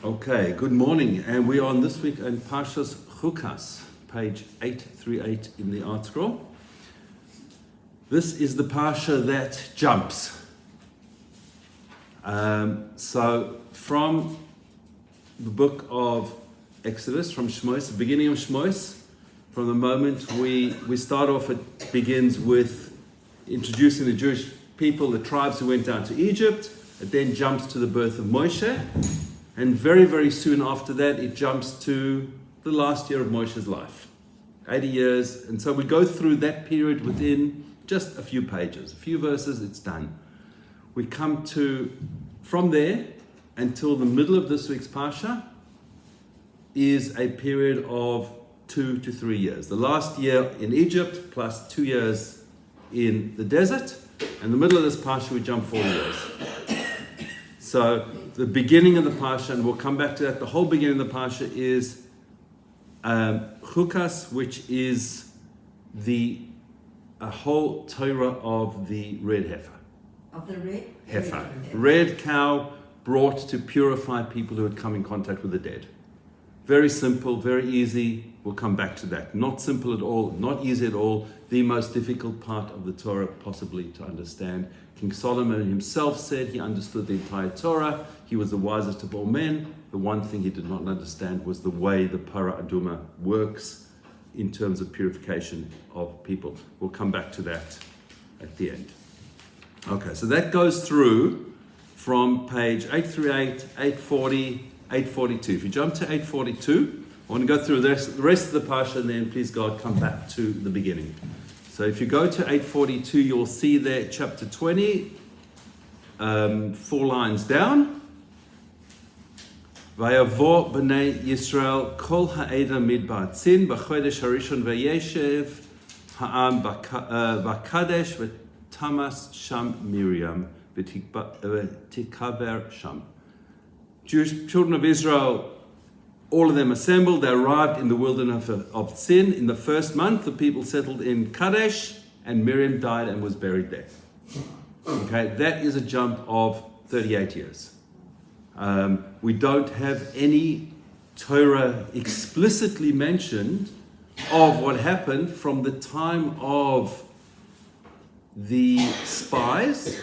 Okay, good morning, and we are on this week in Parshas Chukas, page 838 in the art scroll. This is the parsha that jumps. So from the book of Exodus, from Shmos, the beginning of Shmos, from the moment we start off, it begins with introducing the Jewish people, the tribes who went down to Egypt. It then jumps to the birth of Moshe. And very, very soon after that, it jumps to the last year of Moshe's life, 80 years. And so we go through that period within just a few pages, a few verses, it's done. We come to, from there until the middle of this week's Parsha, is a period of 2 to 3 years. The last year in Egypt, plus 2 years in the desert. And the middle of this Parsha, we jump 4 years. So the beginning of the Parsha, and we'll come back to that, the whole beginning of the Parsha is Chukas, which is the whole Torah of the red heifer. Of the red? Heifer. Red cow brought to purify people who had come in contact with the dead. Very simple, very easy. We'll come back to that. Not simple at all, not easy at all. The most difficult part of the Torah possibly to understand. King Solomon himself said he understood the entire Torah. He was the wisest of all men. The one thing he did not understand was the way the Para Aduma works in terms of purification of people. We'll come back to that at the end. Okay, so that goes through from page 838, 840, 842. If you jump to 842, I want to go through the rest of the Parsha and then, please God, come back to the beginning. So if you go to 842, you'll see there chapter 20, 4 lines down. Vayavo b'nei Yisrael kol ha'eda midbar tzin b'chodesh harishon v'yeshev ha'am b'kadesh v'tamas sham Miriam v'tikaber sham. Jewish children of Israel, all of them assembled. They arrived in the wilderness of Tzin. In the first month, the people settled in Kadesh, and Miriam died and was buried there. Okay, that is a jump of 38 years. We don't have any Torah explicitly mentioned of what happened from the time of the spies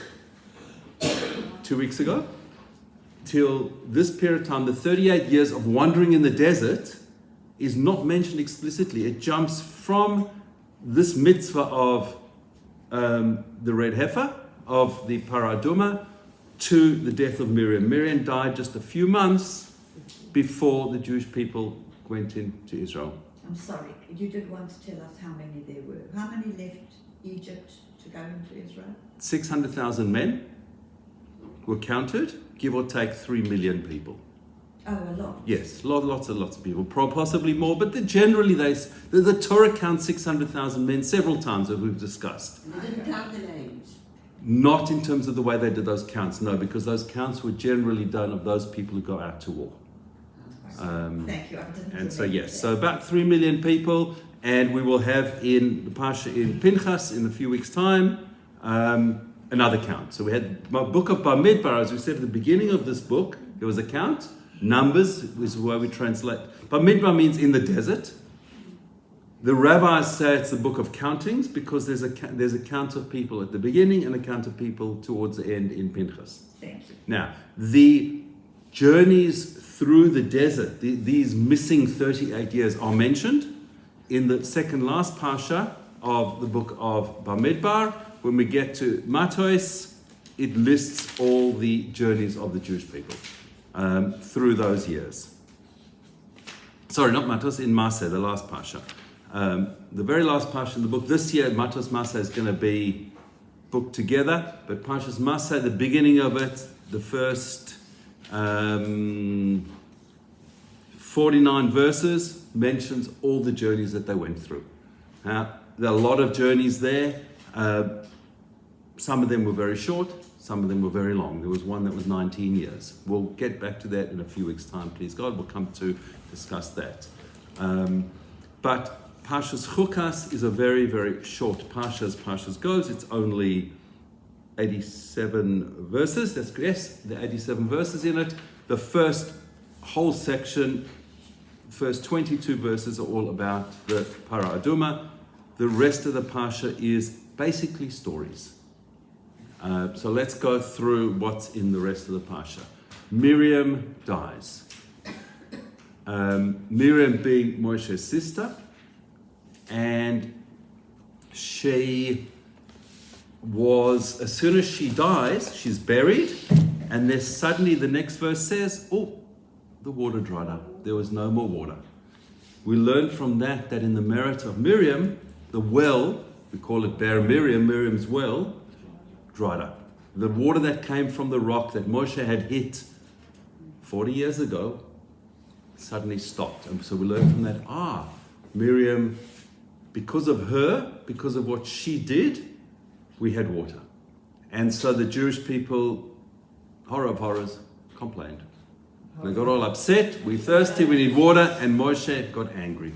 2 weeks ago till this period of time. The 38 years of wandering in the desert is not mentioned explicitly. It jumps from this mitzvah of the red heifer, of the paraduma, to the death of Miriam. Miriam died just a few months before the Jewish people went into Israel. I'm sorry, you did want to tell us how many there were. How many left Egypt to go into Israel? 600,000 men were counted, give or take 3 million people. Oh, a lot. Yes, lots of people, possibly more, but generally the Torah counts 600,000 men several times, as we've discussed. And they didn't count the names? Not in terms of the way they did those counts, no, because those counts were generally done of those people who go out to war. Thank you. And so yes, so about 3 million people, and we will have in the Parsha in Pinchas in a few weeks' time, another count. So we had my book of Bamidbar, as we said at the beginning of this book, there was a count. Numbers is the way we translate. Bamidbar means in the desert. The rabbis say it's the book of countings because there's a count of people at the beginning and a count of people towards the end in Pinchas. Thank you. Now, the journeys through the desert, these missing 38 years are mentioned in the second last Parsha of the book of Bamidbar. When we get to Matos, it lists all the journeys of the Jewish people through those years. Sorry, not Matos, in Maseh, the last Parsha. The very last Parsha in the book. This year, Matos Maseh is going to be booked together, but Parshas Maseh, the beginning of it, the first 49 verses, mentions all the journeys that they went through. There are a lot of journeys there. Some of them were very short, some of them were very long. There was one that was 19 years. We'll get back to that in a few weeks' time, please God. We'll come to discuss that. But Parshas Chukas is a very, very short Parsha as Parshas goes. It's only 87 verses. Yes, there are 87 verses in it. The first whole section, first 22 verses are all about the Para Aduma. The rest of the Parsha is basically stories. So let's go through what's in the rest of the Parsha. Miriam dies. Miriam being Moshe's sister, and she was, as soon as she dies, she's buried, and then suddenly the next verse says, oh, the water dried up. There was no more water. We learn from that in the merit of Miriam, the well, we call it Ber Miriam, Miriam's well, dried up. The water that came from the rock that Moshe had hit 40 years ago suddenly stopped. And so we learn from that, Miriam, because of her, because of what she did, we had water. And so the Jewish people, horror of horrors, complained. They got all upset, we're thirsty, we need water, and Moshe got angry.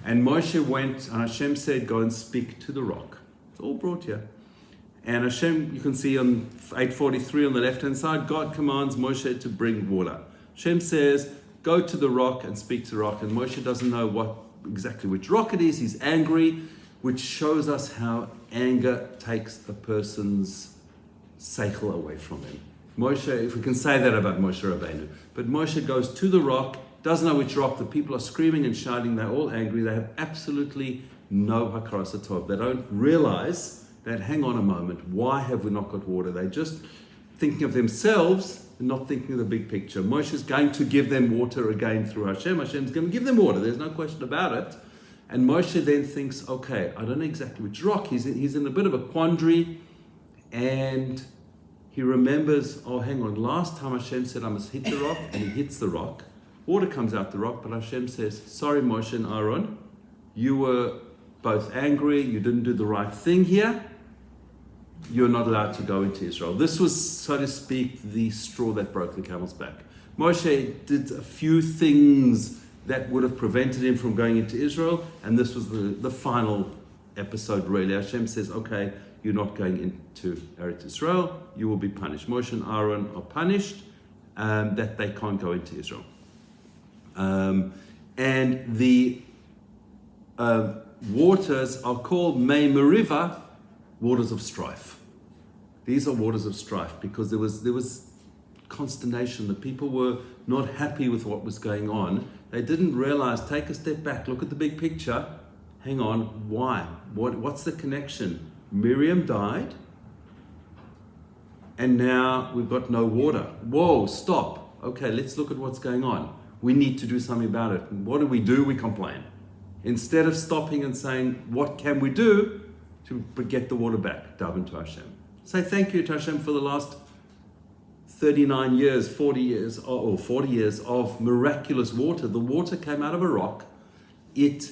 And Moshe went, and Hashem said, go and speak to the rock. It's all brought here. And Hashem, you can see on 843 on the left-hand side, God commands Moshe to bring water. Hashem says, go to the rock and speak to the rock. And Moshe doesn't know exactly which rock it is. He's angry, which shows us how anger takes a person's seichel away from him. Moshe, if we can say that about Moshe Rabbeinu. But Moshe goes to the rock, doesn't know which rock. The people are screaming and shouting. They're all angry. They have absolutely no hakaras hatov. They don't realize that, hang on a moment, why have we not got water? They're just thinking of themselves and not thinking of the big picture. Moshe's going to give them water again through Hashem. Hashem's going to give them water. There's no question about it. And Moshe then thinks, okay, I don't know exactly which rock. He's in a bit of a quandary. And he remembers, oh, hang on, last time Hashem said I must hit the rock, and he hits the rock. Water comes out the rock, but Hashem says, sorry, Moshe and Aaron, you were both angry, you didn't do the right thing here. You're not allowed to go into Israel. This was, so to speak, the straw that broke the camel's back. Moshe did a few things that would have prevented him from going into Israel, and this was the final episode, really. Hashem says, okay, you're not going into Eretz Israel, you will be punished. Moshe and Aaron are punished that they can't go into Israel. And the waters are called Mei Meriva, waters of strife. These are waters of strife because there was consternation. The people were not happy with what was going on. They didn't realize, take a step back, look at the big picture. Hang on, why? What's the connection? Miriam died, and now we've got no water. Whoa, stop. Okay, let's look at what's going on. We need to do something about it. And what do? We complain. Instead of stopping and saying, what can we do to get the water back? Daven to Hashem. Say thank you to Hashem for the last 39 years, 40 years of miraculous water. The water came out of a rock. It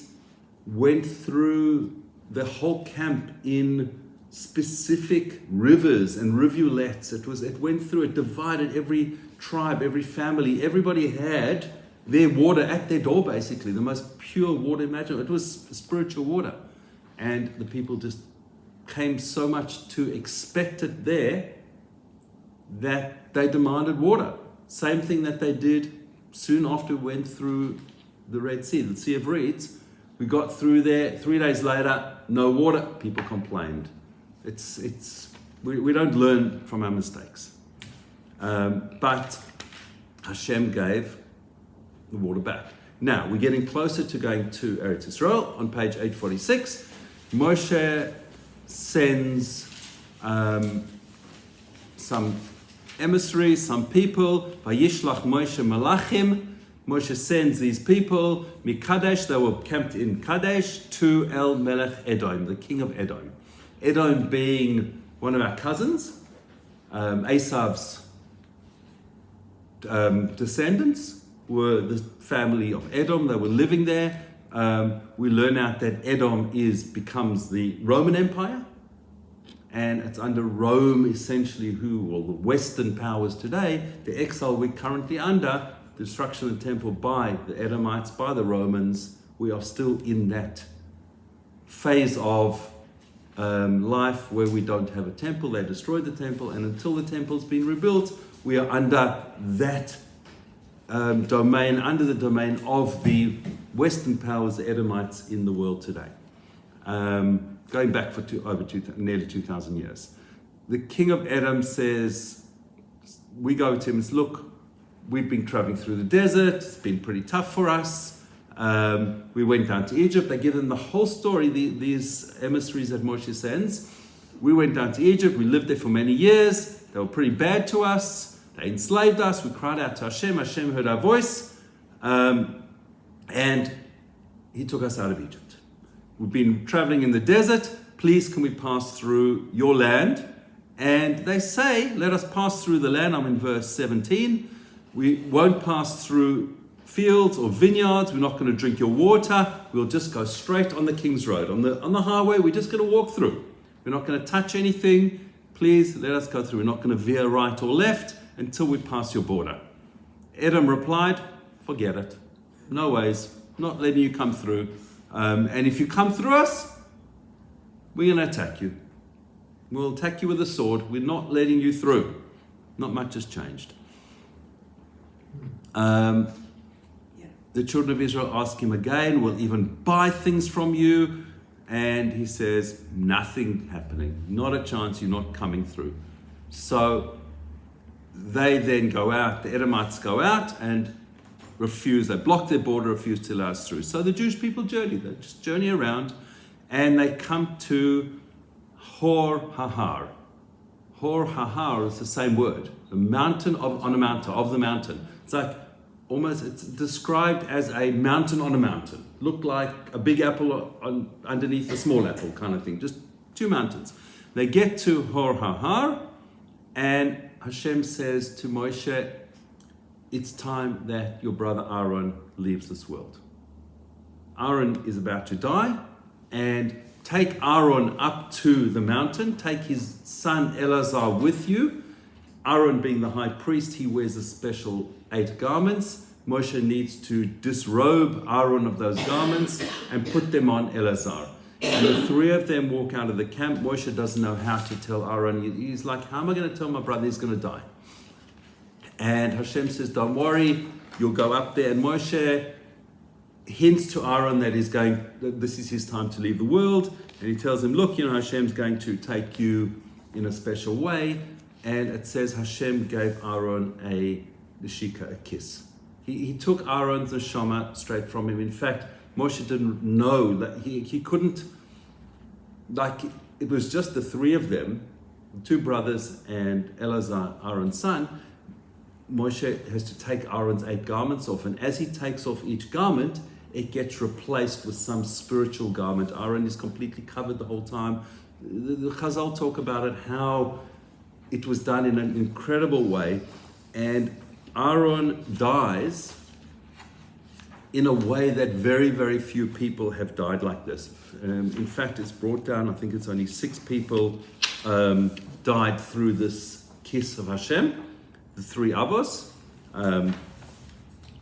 went through the whole camp in specific rivers and rivulets. It went through, it divided every tribe, every family. Everybody had their water at their door, basically, the most pure water imaginable. It was spiritual water. And the people just came so much to expect it there that they demanded water. Same thing that they did soon after we went through the Red Sea, the Sea of Reeds. We got through there, 3 days later, no water, people complained. We don't learn from our mistakes. But Hashem gave the water back. Now, we're getting closer to going to Eretz Israel. On page 846, Moshe sends some emissaries, some people. Vayishlach Moshe Malachim. Moshe sends these people, Mikadesh, they were camped in Kadesh, to El Melech Edom, the king of Edom. Edom being one of our cousins, Esav's descendants were the family of Edom. They were living there. We learn out that Edom becomes the Roman Empire, and it's under Rome essentially, the Western powers today, the exile we're currently under, the destruction of the temple by the Edomites, by the Romans. We are still in that phase of life where we don't have a temple. They destroyed the temple, and until the temple's been rebuilt, we are under that domain, under the domain of the Western powers, the Edomites in the world today, going back for nearly 2,000 years. The king of Edom says, we go to him and say, look, we've been traveling through the desert, it's been pretty tough for us. We went down to Egypt. They give them the whole story, these emissaries that Moshe sends. We went down to Egypt, we lived there for many years, they were pretty bad to us, they enslaved us, we cried out to Hashem, Hashem heard our voice, and he took us out of Egypt. We've been traveling in the desert, please can we pass through your land? And they say, let us pass through the land. I'm in verse 17. We won't pass through fields or vineyards. We're not going to drink your water. We'll just go straight on the King's Road. On the highway, we're just going to walk through. We're not going to touch anything. Please let us go through. We're not going to veer right or left until we pass your border. Edom replied, forget it. No ways. Not letting you come through. And if you come through us, we're going to attack you. We'll attack you with a sword. We're not letting you through. Not much has changed. The children of Israel ask him again, we'll even buy things from you. And he says, nothing happening. Not a chance, you're not coming through. So they then go out, the Edomites go out and refuse. They block their border, refuse to allow us through. So the Jewish people journey. They just journey around and they come to Hor Hahar. Hor Hahar is the same word. The mountain of the mountain. It's like it's described as a mountain on a mountain. Looked like a big apple underneath a small apple kind of thing. Just two mountains. They get to Hor Hahar and Hashem says to Moshe, it's time that your brother Aaron leaves this world. Aaron is about to die, and take Aaron up to the mountain, take his son Eleazar with you. Aaron being the high priest, he wears a special 8 garments. Moshe needs to disrobe Aaron of those garments and put them on Eleazar. And the 3 of them walk out of the camp. Moshe doesn't know how to tell Aaron. He's like, how am I going to tell my brother he's going to die? And Hashem says, don't worry, you'll go up there. And Moshe hints to Aaron that this is his time to leave the world. And he tells him, look, Hashem's going to take you in a special way. And it says Hashem gave Aaron a kiss. He took Aaron's neshama straight from him. In fact, Moshe didn't know that he couldn't, it was just the 3 of them, 2 brothers and Eleazar, Aaron's son. Moshe has to take Aaron's 8 garments off, and as he takes off each garment, it gets replaced with some spiritual garment. Aaron is completely covered the whole time. The Chazal talk about it, how it was done in an incredible way, and Aaron dies in a way that very, very few people have died like this. In fact, it's brought down, I think it's only 6 people died through this kiss of Hashem. The 3 Avos, Avram,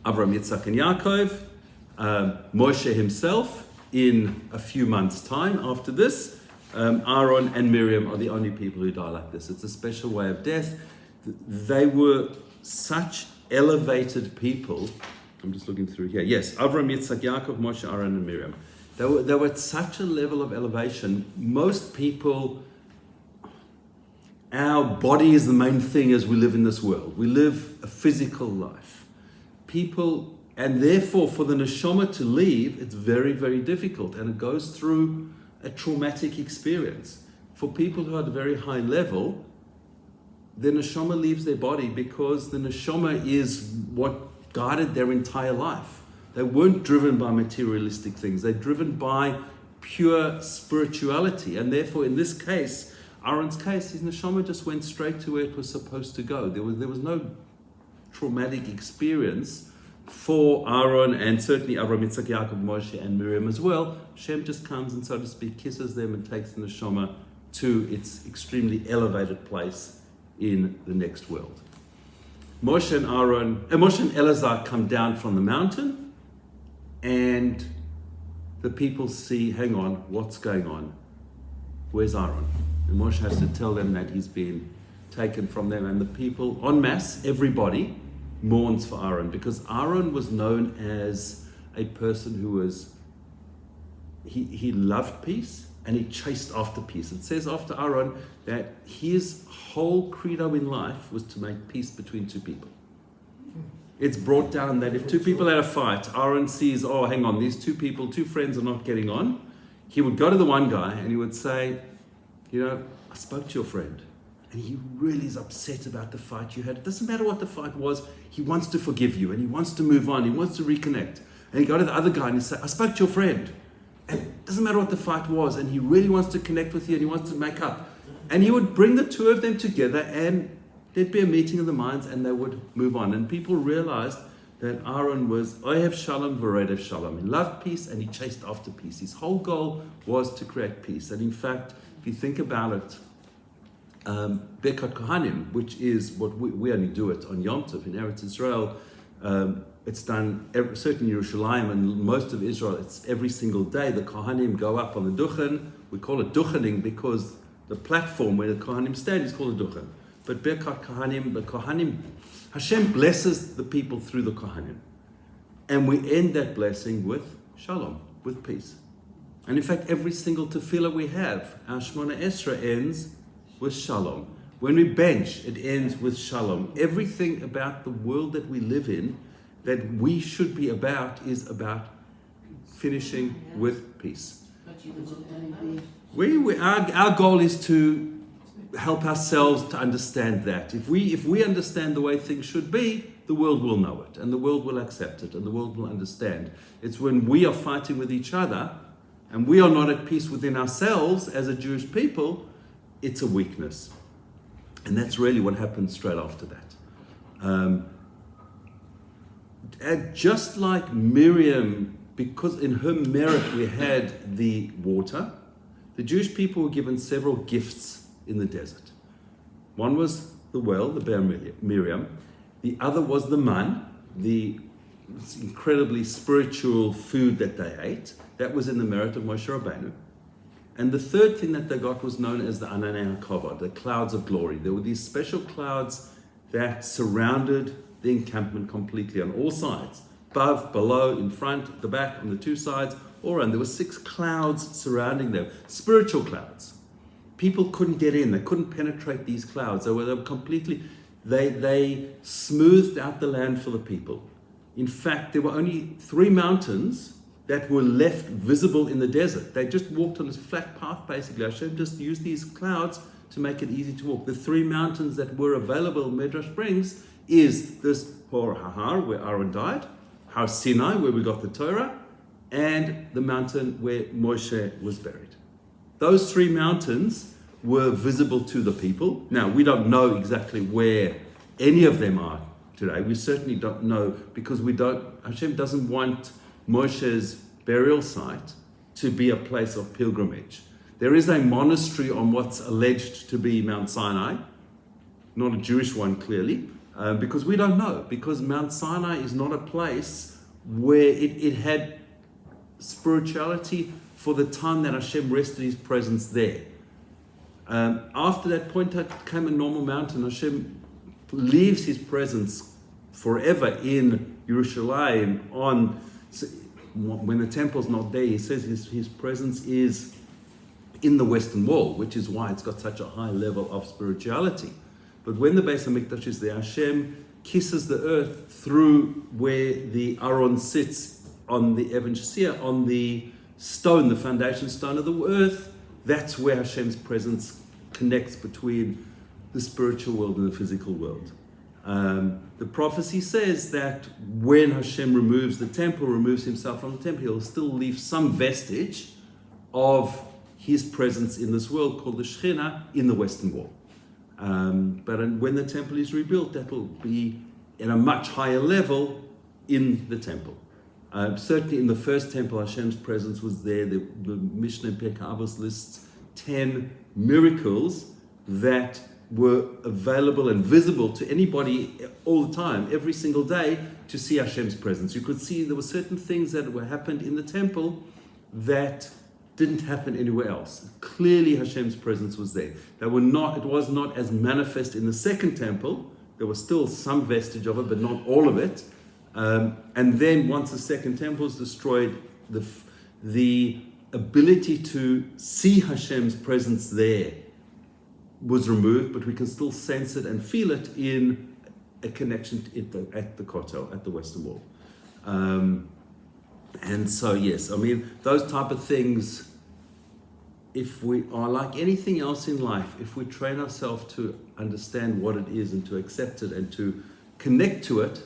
Yitzhak, and Yaakov, Moshe himself in a few months' time after this. Aaron and Miriam are the only people who die like this. It's a special way of death. They were such elevated people. I'm just looking through here. Yes, Avram, Yitzhak, Yaakov, Moshe, Aaron, and Miriam. They were at such a level of elevation. Most people, our body is the main thing as we live in this world. We live a physical life. People, and therefore for the neshama to leave, it's very, very difficult. And it goes through a traumatic experience. For people who are at a very high level, the neshama leaves their body because the neshama is what guided their entire life. They weren't driven by materialistic things. They're driven by pure spirituality. And therefore, in this case, Aaron's case, his neshama just went straight to where it was supposed to go. There was no traumatic experience for Aaron, and certainly Avram, Yitzhak, Yaakov, Moshe, and Miriam as well. Shem just comes and, so to speak, kisses them and takes the neshama to its extremely elevated place in the next world. Moshe and Eleazar come down from the mountain, and the people see, hang on, what's going on? Where's Aaron? And Moshe has to tell them that he's been taken from them, and the people, en masse, everybody, mourns for Aaron, because Aaron was known as a person who was, he loved peace and he chased after peace. It says after Aaron that his whole credo in life was to make peace between two people. It's brought down that if two people had a fight, Aaron sees, oh, hang on, these two people, two friends are not getting on. He would go to the one guy and he would say, I spoke to your friend and he really is upset about the fight you had. It doesn't matter what the fight was. He wants to forgive you and he wants to move on. He wants to reconnect. And he'd go to the other guy and he'd say, I spoke to your friend. And it doesn't matter what the fight was. And he really wants to connect with you and he wants to make up. And he would bring the two of them together and there'd be a meeting of the minds and they would move on. And people realized that Aaron was Ohev Shalom V'Rodev Shalom. He loved peace and he chased after peace. His whole goal was to create peace. And in fact, if you think about it, Birkat Kohanim, which is what we only do it on Yom Tov in Eretz Israel, it's done certainly in Yerushalayim and most of Israel, it's every single day. The Kohanim go up on the Duchen. We call it Duchening because the platform where the Kohanim stand is called a Duchen. But Birkat Kohanim, the Kohanim, Hashem blesses the people through the Kohanim. And we end that blessing with Shalom, with peace. And in fact, every single tefillah we have, our Shemona Esra ends with Shalom. When we bench, it ends with Shalom. Everything about the world that we live in, that we should be about, is about finishing with peace. Our goal is to help ourselves to understand that. If we understand the way things should be, the world will know it, and the world will accept it, and the world will understand. It's when we are fighting with each other, and we are not at peace within ourselves as a Jewish people, it's a weakness. And that's really what happened straight after that. And just like Miriam, because in her merit we had the water, the Jewish people were given several gifts in the desert. One was the well, the Be'er Miriam. The other was the man, the incredibly spiritual food that they ate. That was in the merit of Moshe Rabbeinu. And the third thing that they got was known as the Ananei HaKavod, the clouds of glory. There were these special clouds that surrounded the encampment completely on all sides. Above, below, in front, the back, on the two sides, all around. There were 6 clouds surrounding them, spiritual clouds. People couldn't get in, they couldn't penetrate these clouds. They were completely, they smoothed out the land for the people. In fact, there were only 3 mountains that were left visible in the desert. They just walked on this flat path, basically. Hashem just used these clouds to make it easy to walk. The 3 mountains that were available in Midrash brings is this Hor HaHar, where Aaron died, Har Sinai, where we got the Torah, and the mountain where Moshe was buried. Those 3 mountains were visible to the people. Now, we don't know exactly where any of them are today. We certainly don't know because Hashem doesn't want Moshe's burial site to be a place of pilgrimage. There is a monastery on what's alleged to be Mount Sinai, not a Jewish one clearly, because we don't know, because Mount Sinai is not a place where it had spirituality for the time that Hashem rested his presence there. After that point came a normal mountain. Hashem leaves his presence forever in Yerushalayim when the temple's not there. He says his presence is in the Western Wall, which is why it's got such a high level of spirituality. But when the Beis HaMikdash is there, Hashem kisses the earth through where the Aron sits on the Even Shasiyah, on the stone, the foundation stone of the earth. That's where Hashem's presence connects between the spiritual world and the physical world. The prophecy says that when Hashem removes the temple, removes himself from the temple, he'll still leave some vestige of his presence in this world called the Shekhinah in the Western Wall. But when the temple is rebuilt, that will be at a much higher level in the temple. Certainly in the first temple, Hashem's presence was there. The Mishnah in Pirkei Avos lists 10 miracles that were available and visible to anybody all the time, every single day, to see Hashem's presence. You could see there were certain things that happened in the temple that didn't happen anywhere else. Clearly Hashem's presence was there. It was not as manifest in the second temple There was still some vestige of it, but not all of it. And then once the second temple was destroyed, the ability to see Hashem's presence there was removed, but we can still sense it and feel it in a connection at the Kotel, at the Western Wall. And so, yes, I mean, those type of things, if we are like anything else in life, if we train ourselves to understand what it is and to accept it and to connect to it,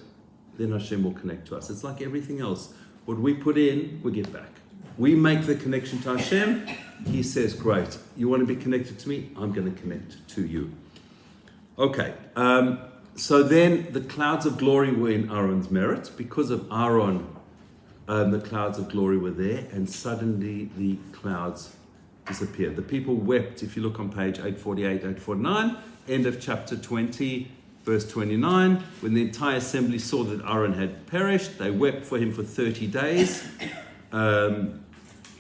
then Hashem will connect to us. It's like everything else. What we put in, we get back. We make the connection to Hashem. He says, great, you want to be connected to me? I'm going to connect to you. Okay, so then the clouds of glory were in Aaron's merit. Because of Aaron, the clouds of glory were there, and suddenly the clouds disappeared. The people wept. If you look on page 848, 849, end of chapter 20, verse 29, when the entire assembly saw that Aaron had perished, they wept for him for 30 days.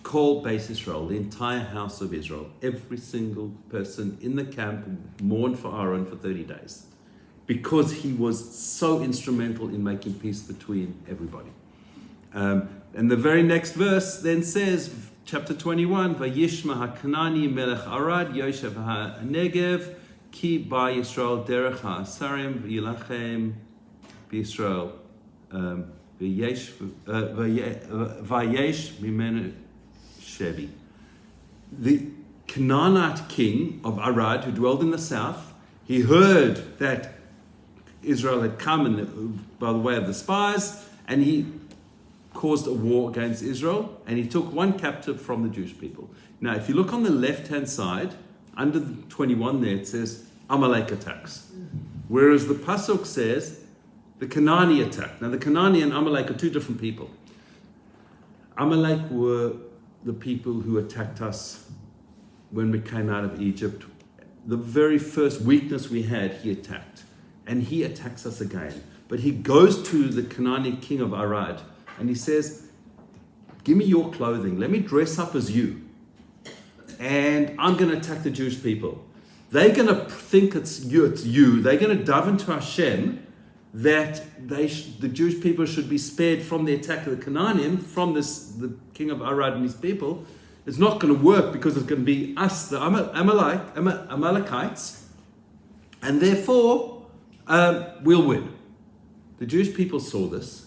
Called Base Israel, the entire house of Israel, every single person in the camp mourned for Aaron for 30 days because he was so instrumental in making peace between everybody. And the very next verse then says, chapter 21, Vayishma HaKanani Melech Arad Yoshev HaNegev Ki Ba Yisrael Derech HaSarim V'Yilachem B'Yisrael V'Yesh Mimenu Shevi. The Canaanite king of Arad, who dwelled in the south, he heard that Israel had come by the way of the spies, and he caused a war against Israel, and he took one captive from the Jewish people. Now, if you look on the left-hand side, under the 21 there, it says Amalek attacks. Whereas the Pasuk says the Canaani attack. Now, the Canaani and Amalek are two different people. Amalek were the people who attacked us when we came out of Egypt. The very first weakness we had, he attacked. And he attacks us again. But he goes to the Canaanite king of Arad, and he says, give me your clothing. Let me dress up as you. And I'm going to attack the Jewish people. They're going to think it's you. They're going to daven to Hashem that the Jewish people should be spared from the attack of the Canaanim, from the king of Arad and his people. It's not going to work because it's going to be us, the Amalekites, and therefore we'll win. The Jewish people saw this.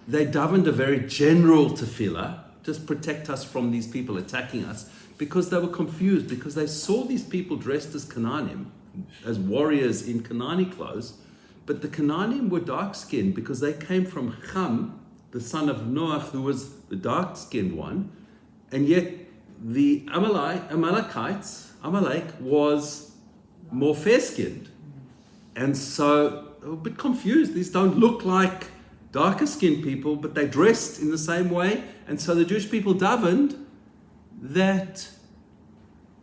They davened a very general tefillah, just protect us from these people attacking us, because they were confused, because they saw these people dressed as Canaanim, as warriors in Canaani clothes. But the Canaanim were dark-skinned because they came from Ham, the son of Noach, who was the dark-skinned one. And yet the Amalekites, Amalek was more fair-skinned. And so they were a bit confused. These don't look like darker-skinned people, but they dressed in the same way. And so the Jewish people davened that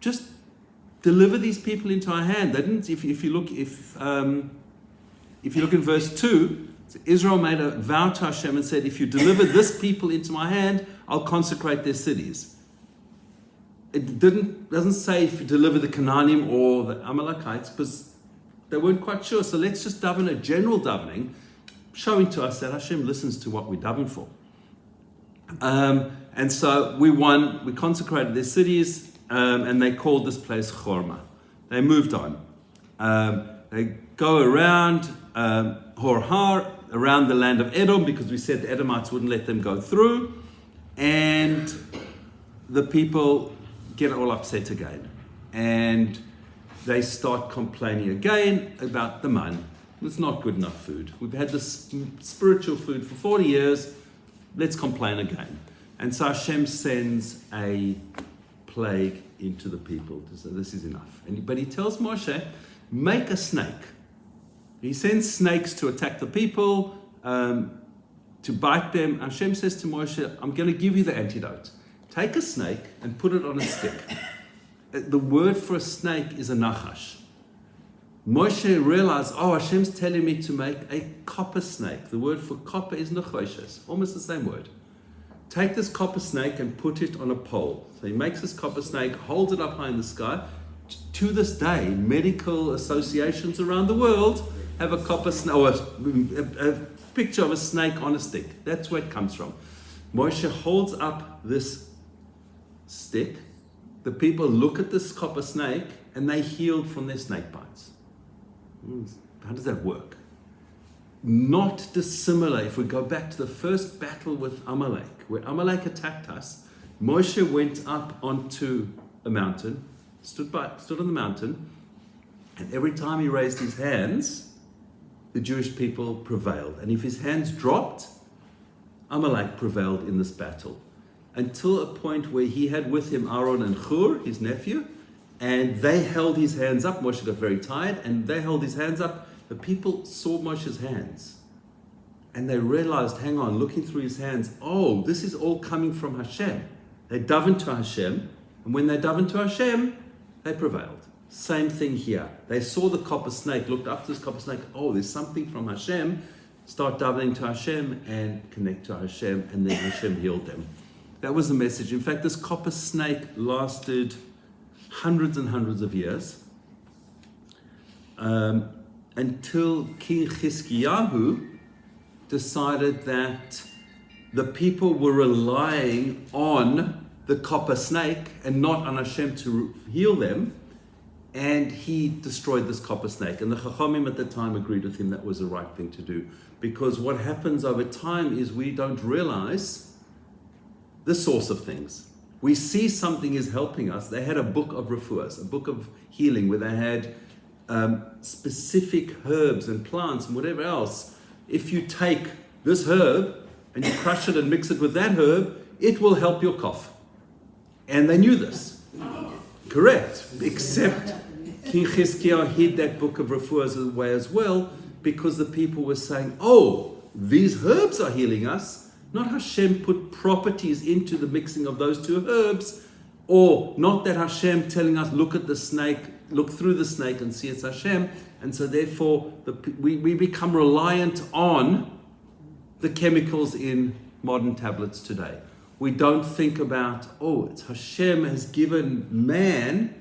just deliver these people into our hand. They didn't, if you look in verse 2, Israel made a vow to Hashem and said, if you deliver this people into my hand, I'll consecrate their cities. It doesn't say if you deliver the Canaanim or the Amalekites, because they weren't quite sure. So let's just daven a general davening, showing to us that Hashem listens to what we daven for. And so we won, we consecrated their cities, and they called this place Chorma. They moved on. They go around Horhar, around the land of Edom, because we said the Edomites wouldn't let them go through, and the people get all upset again, and they start complaining again about the man. It's not good enough food. We've had this spiritual food for 40 years, let's complain again. And so Hashem sends a plague into the people to say this is enough. But he tells Moshe, make a snake. He sends snakes to attack the people, to bite them. Hashem says to Moshe, I'm going to give you the antidote. Take a snake and put it on a stick. The word for a snake is a nachash. Moshe realized, Hashem's telling me to make a copper snake. The word for copper is nechoshes, almost the same word. Take this copper snake and put it on a pole. So he makes this copper snake, holds it up high in the sky. To this day, medical associations around the world have a copper snake, or a picture of a snake on a stick. That's where it comes from. Moshe holds up this stick. The people look at this copper snake and they healed from their snake bites. How does that work? Not dissimilar if we go back to the first battle with Amalek. When Amalek attacked us, Moshe went up onto a mountain, stood on the mountain, and every time he raised his hands, the Jewish people prevailed. And if his hands dropped, Amalek prevailed in this battle. Until a point where he had with him Aaron and Hur, his nephew, and they held his hands up. Moshe got very tired, and they held his hands up. The people saw Moshe's hands, and they realized, hang on, looking through his hands, oh, this is all coming from Hashem. They dove into Hashem, and when they dove into Hashem, they prevailed. Same thing here. They saw the copper snake, looked up to this copper snake, oh, there's something from Hashem, start diving into Hashem and connect to Hashem, and then Hashem healed them. That was the message. In fact, this copper snake lasted hundreds and hundreds of years until King Chizkiyahu decided that the people were relying on the copper snake and not on Hashem to heal them, and he destroyed this copper snake. And the Chachamim at the time agreed with him that was the right thing to do, because what happens over time is we don't realize the source of things. We see something is helping us. They had a book of refuahs, a book of healing, where they had specific herbs and plants and whatever else. If you take this herb and you crush it and mix it with that herb, it will help your cough. And they knew this. Correct. Except King Chizkiah hid that book of refuahs away as well, because the people were saying, oh, these herbs are healing us. Not Hashem put properties into the mixing of those two herbs, or not that Hashem telling us, look at the snake, look through the snake and see it's Hashem. And so therefore we become reliant on the chemicals in modern tablets today. We don't think about, oh, it's Hashem has given man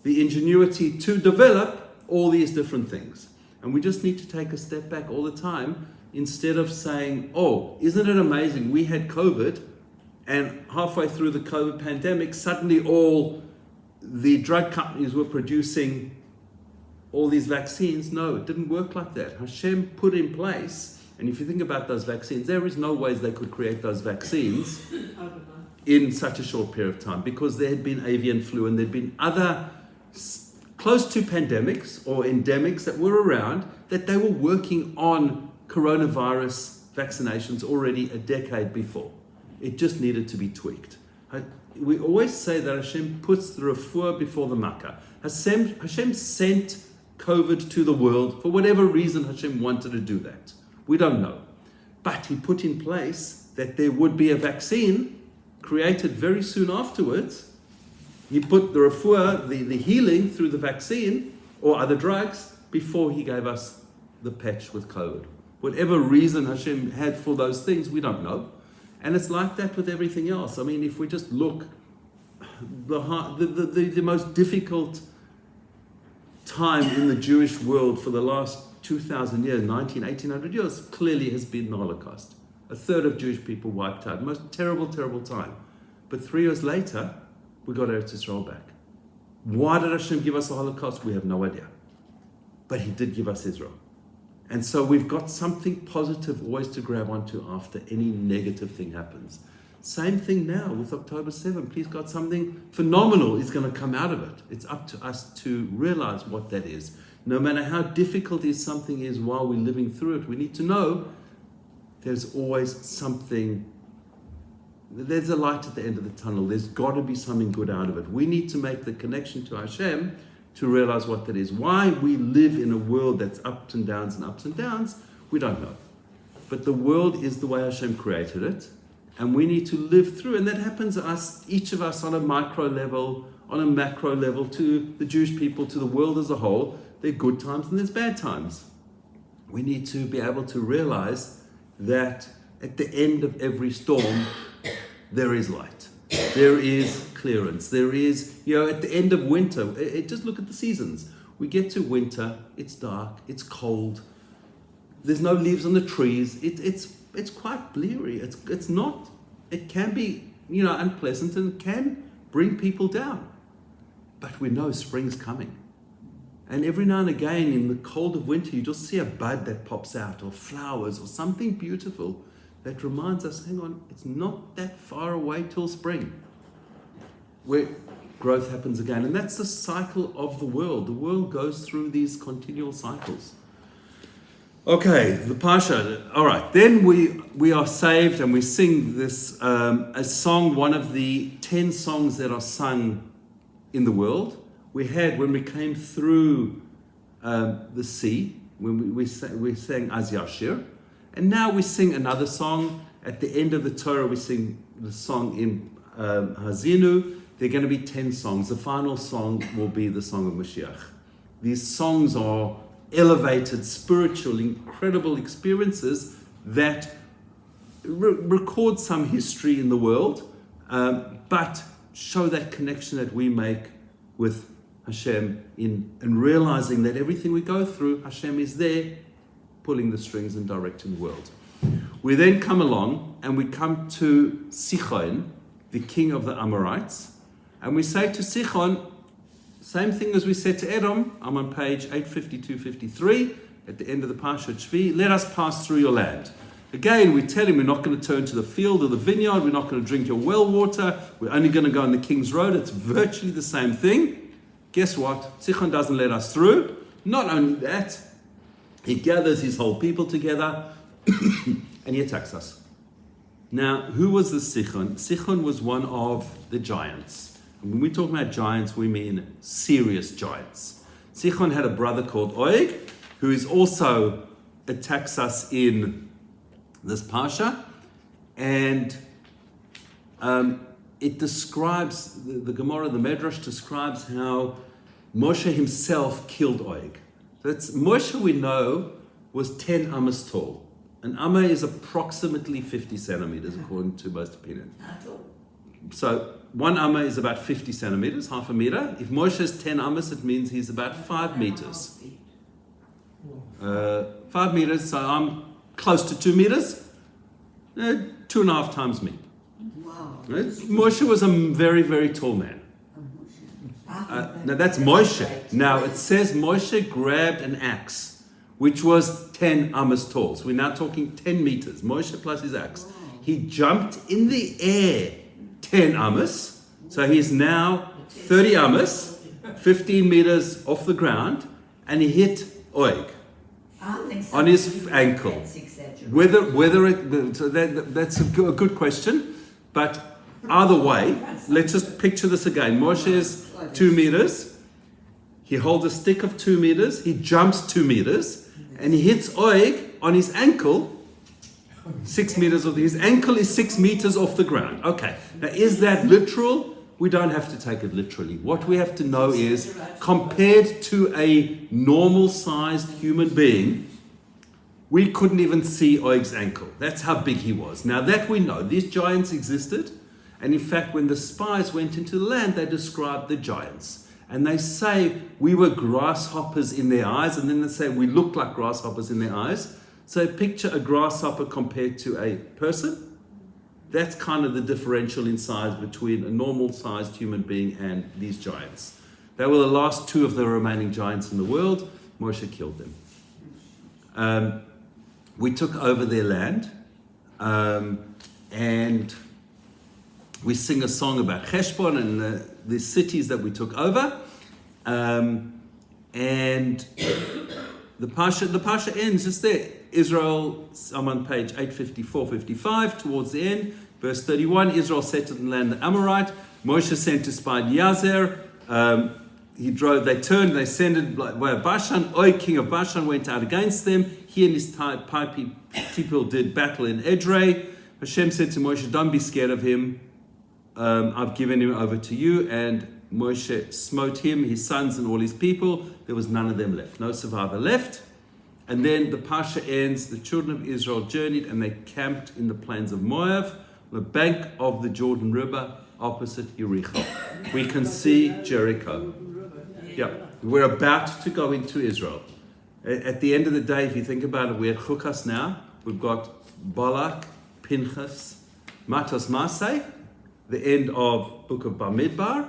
the ingenuity to develop all these different things. And we just need to take a step back all the time, instead of saying, oh, isn't it amazing? We had COVID, and halfway through the COVID pandemic, suddenly all the drug companies were producing all these vaccines. No, it didn't work like that. Hashem put in place, and if you think about those vaccines, there is no ways they could create those vaccines in such a short period of time, because there had been avian flu and there'd been other close to pandemics or endemics that were around, that they were working on coronavirus vaccinations already a decade before. It just needed to be tweaked. We always say that Hashem puts the refuah before the makkah. Hashem sent COVID to the world for whatever reason Hashem wanted to do that. We don't know. But he put in place that there would be a vaccine created very soon afterwards. He put the refuah, the healing through the vaccine or other drugs, before he gave us the patch with COVID. Whatever reason Hashem had for those things, we don't know. And it's like that with everything else. I mean, if we just look, the most difficult time in the Jewish world for the last 2,000 years, 1800 years, clearly has been the Holocaust. A third of Jewish people wiped out. Most terrible, terrible time. But 3 years later, we got Eretz Yisrael back. Why did Hashem give us the Holocaust? We have no idea. But he did give us Israel. And so we've got something positive always to grab onto after any negative thing happens. Same thing now with October 7. Please God, something phenomenal is going to come out of it. It's up to us to realize what that is. No matter how difficult something is while we're living through it, we need to know there's always something. There's a light at the end of the tunnel. There's got to be something good out of it. We need to make the connection to Hashem to realize what that is. Why we live in a world that's ups and downs, we don't know. But the world is the way Hashem created it, and we need to live through. And that happens to us, each of us, on a micro level, on a macro level, to the Jewish people, to the world as a whole. There are good times and there's bad times. We need to be able to realize that at the end of every storm, there is light. There is clearance. There is, at the end of winter, just look at the seasons. We get to winter, it's dark, it's cold, There's no leaves on the trees. It's quite bleary. It's not. It can be unpleasant and can bring people down. But we know spring's coming. And every now and again in the cold of winter, you just see a bud that pops out, or flowers, or something beautiful that reminds us, hang on, it's not that far away till spring, where growth happens again. And that's the cycle of the world. The world goes through these continual cycles. Okay, the Parsha. All right, then we are saved and we sing this a song, one of the 10 songs that are sung in the world. We had, when we came through the sea, when we sang Az Yashir, and now we sing another song. At the end of the Torah, we sing the song in Hazinu. There are going to be 10 songs. The final song will be the song of Mashiach. These songs are elevated, spiritual, incredible experiences that record some history in the world, but show that connection that we make with Hashem in realizing that everything we go through, Hashem is there pulling the strings and directing the world. We then come along and we come to Sichon, the king of the Amorites, and we say to Sichon, same thing as we said to Edom. I'm on page 852-53 at the end of the Parshas Shvi. Let us pass through your land. Again, we tell him we're not going to turn to the field or the vineyard. We're not going to drink your well water. We're only going to go on the king's road. It's virtually the same thing. Guess what? Sichon doesn't let us through. Not only that, he gathers his whole people together and he attacks us. Now, who was this Sichon? Sichon was one of the giants. And when we talk about giants, we mean serious giants. Sichon had a brother called Og, who is also attacks us in this Parsha. And it describes, the Gemara, the Medrash describes how Moshe himself killed Og. Moshe, we know, was 10 amas tall. An amma is approximately 50 centimeters, according to most opinions. So 1 amma is about 50 centimeters, half a meter. If Moshe is 10 amas, it means he's about 5 meters. 5 meters, so I'm close to 2 meters. 2.5 times me. Wow. Right? Moshe was a very, very tall man. Now that's Moshe. Now it says Moshe grabbed an axe, which was 10 amas tall. So we're now talking 10 meters. Moshe plus his axe. Wow. He jumped in the air 10 amas. So he's now 30 amas, 15 meters off the ground, and he hit Og on his ankle. That's a good question, but either way, let's just picture this again. Moshe is 2 meters. He holds a stick of 2 meters. He jumps 2 meters, and he hits Og on his ankle. 6 meters of his ankle is 6 meters off the ground. Okay, now is that literal? We don't have to take it literally. What we have to know is, compared to a normal-sized human being, we couldn't even see Og's ankle. That's how big he was. Now that we know, these giants existed. And in fact, when the spies went into the land, they described the giants. And they say, we were grasshoppers in their eyes. And then they say, we looked like grasshoppers in their eyes. So picture a grasshopper compared to a person. That's kind of the differential in size between a normal-sized human being and these giants. They were the last 2 of the remaining giants in the world. Moshe killed them. We took over their land, and we sing a song about Heshbon and the cities that we took over. And the Parsha ends just there. Israel, I'm on page 854-55, towards the end, verse 31. Israel settled in the land of Amorite. Moshe sent to spy Yazer. They turned, they ascended by Bashan. Og, king of Bashan, went out against them. He and his people did battle in Edrei. Hashem said to Moshe, don't be scared of him. I've given him over to you. And Moshe smote him, his sons, and all his people. There was none of them left. No survivor left. And then the Parsha ends. The children of Israel journeyed and they camped in the plains of Moab, the bank of the Jordan River, opposite Jericho. We can see Jericho. Yeah, we're about to go into Israel. At the end of the day, if you think about it, we're at Chukas now. We've got Balak, Pinchas, Matos Masei, the end of Book of Bamidbar,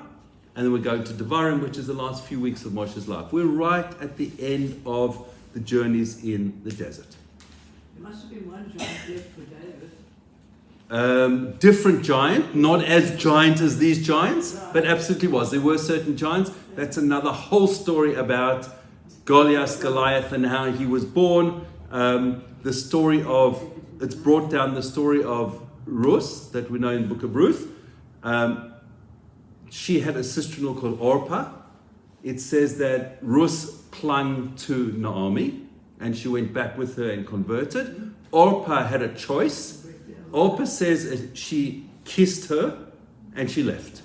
and then we're going to Devarim, which is the last few weeks of Moshe's life. We're right at the end of the journeys in the desert. There must have been one giant left for David. Different giant, not as giant as these giants, but absolutely was. There were certain giants. That's another whole story about Goliath and how he was born. The story of, it's brought down the story of Ruth that we know in the book of Ruth. She had a sister-in-law called Orpah. It says that Ruth clung to Naomi and she went back with her and converted. Orpah had a choice. Orpah says she kissed her and she left.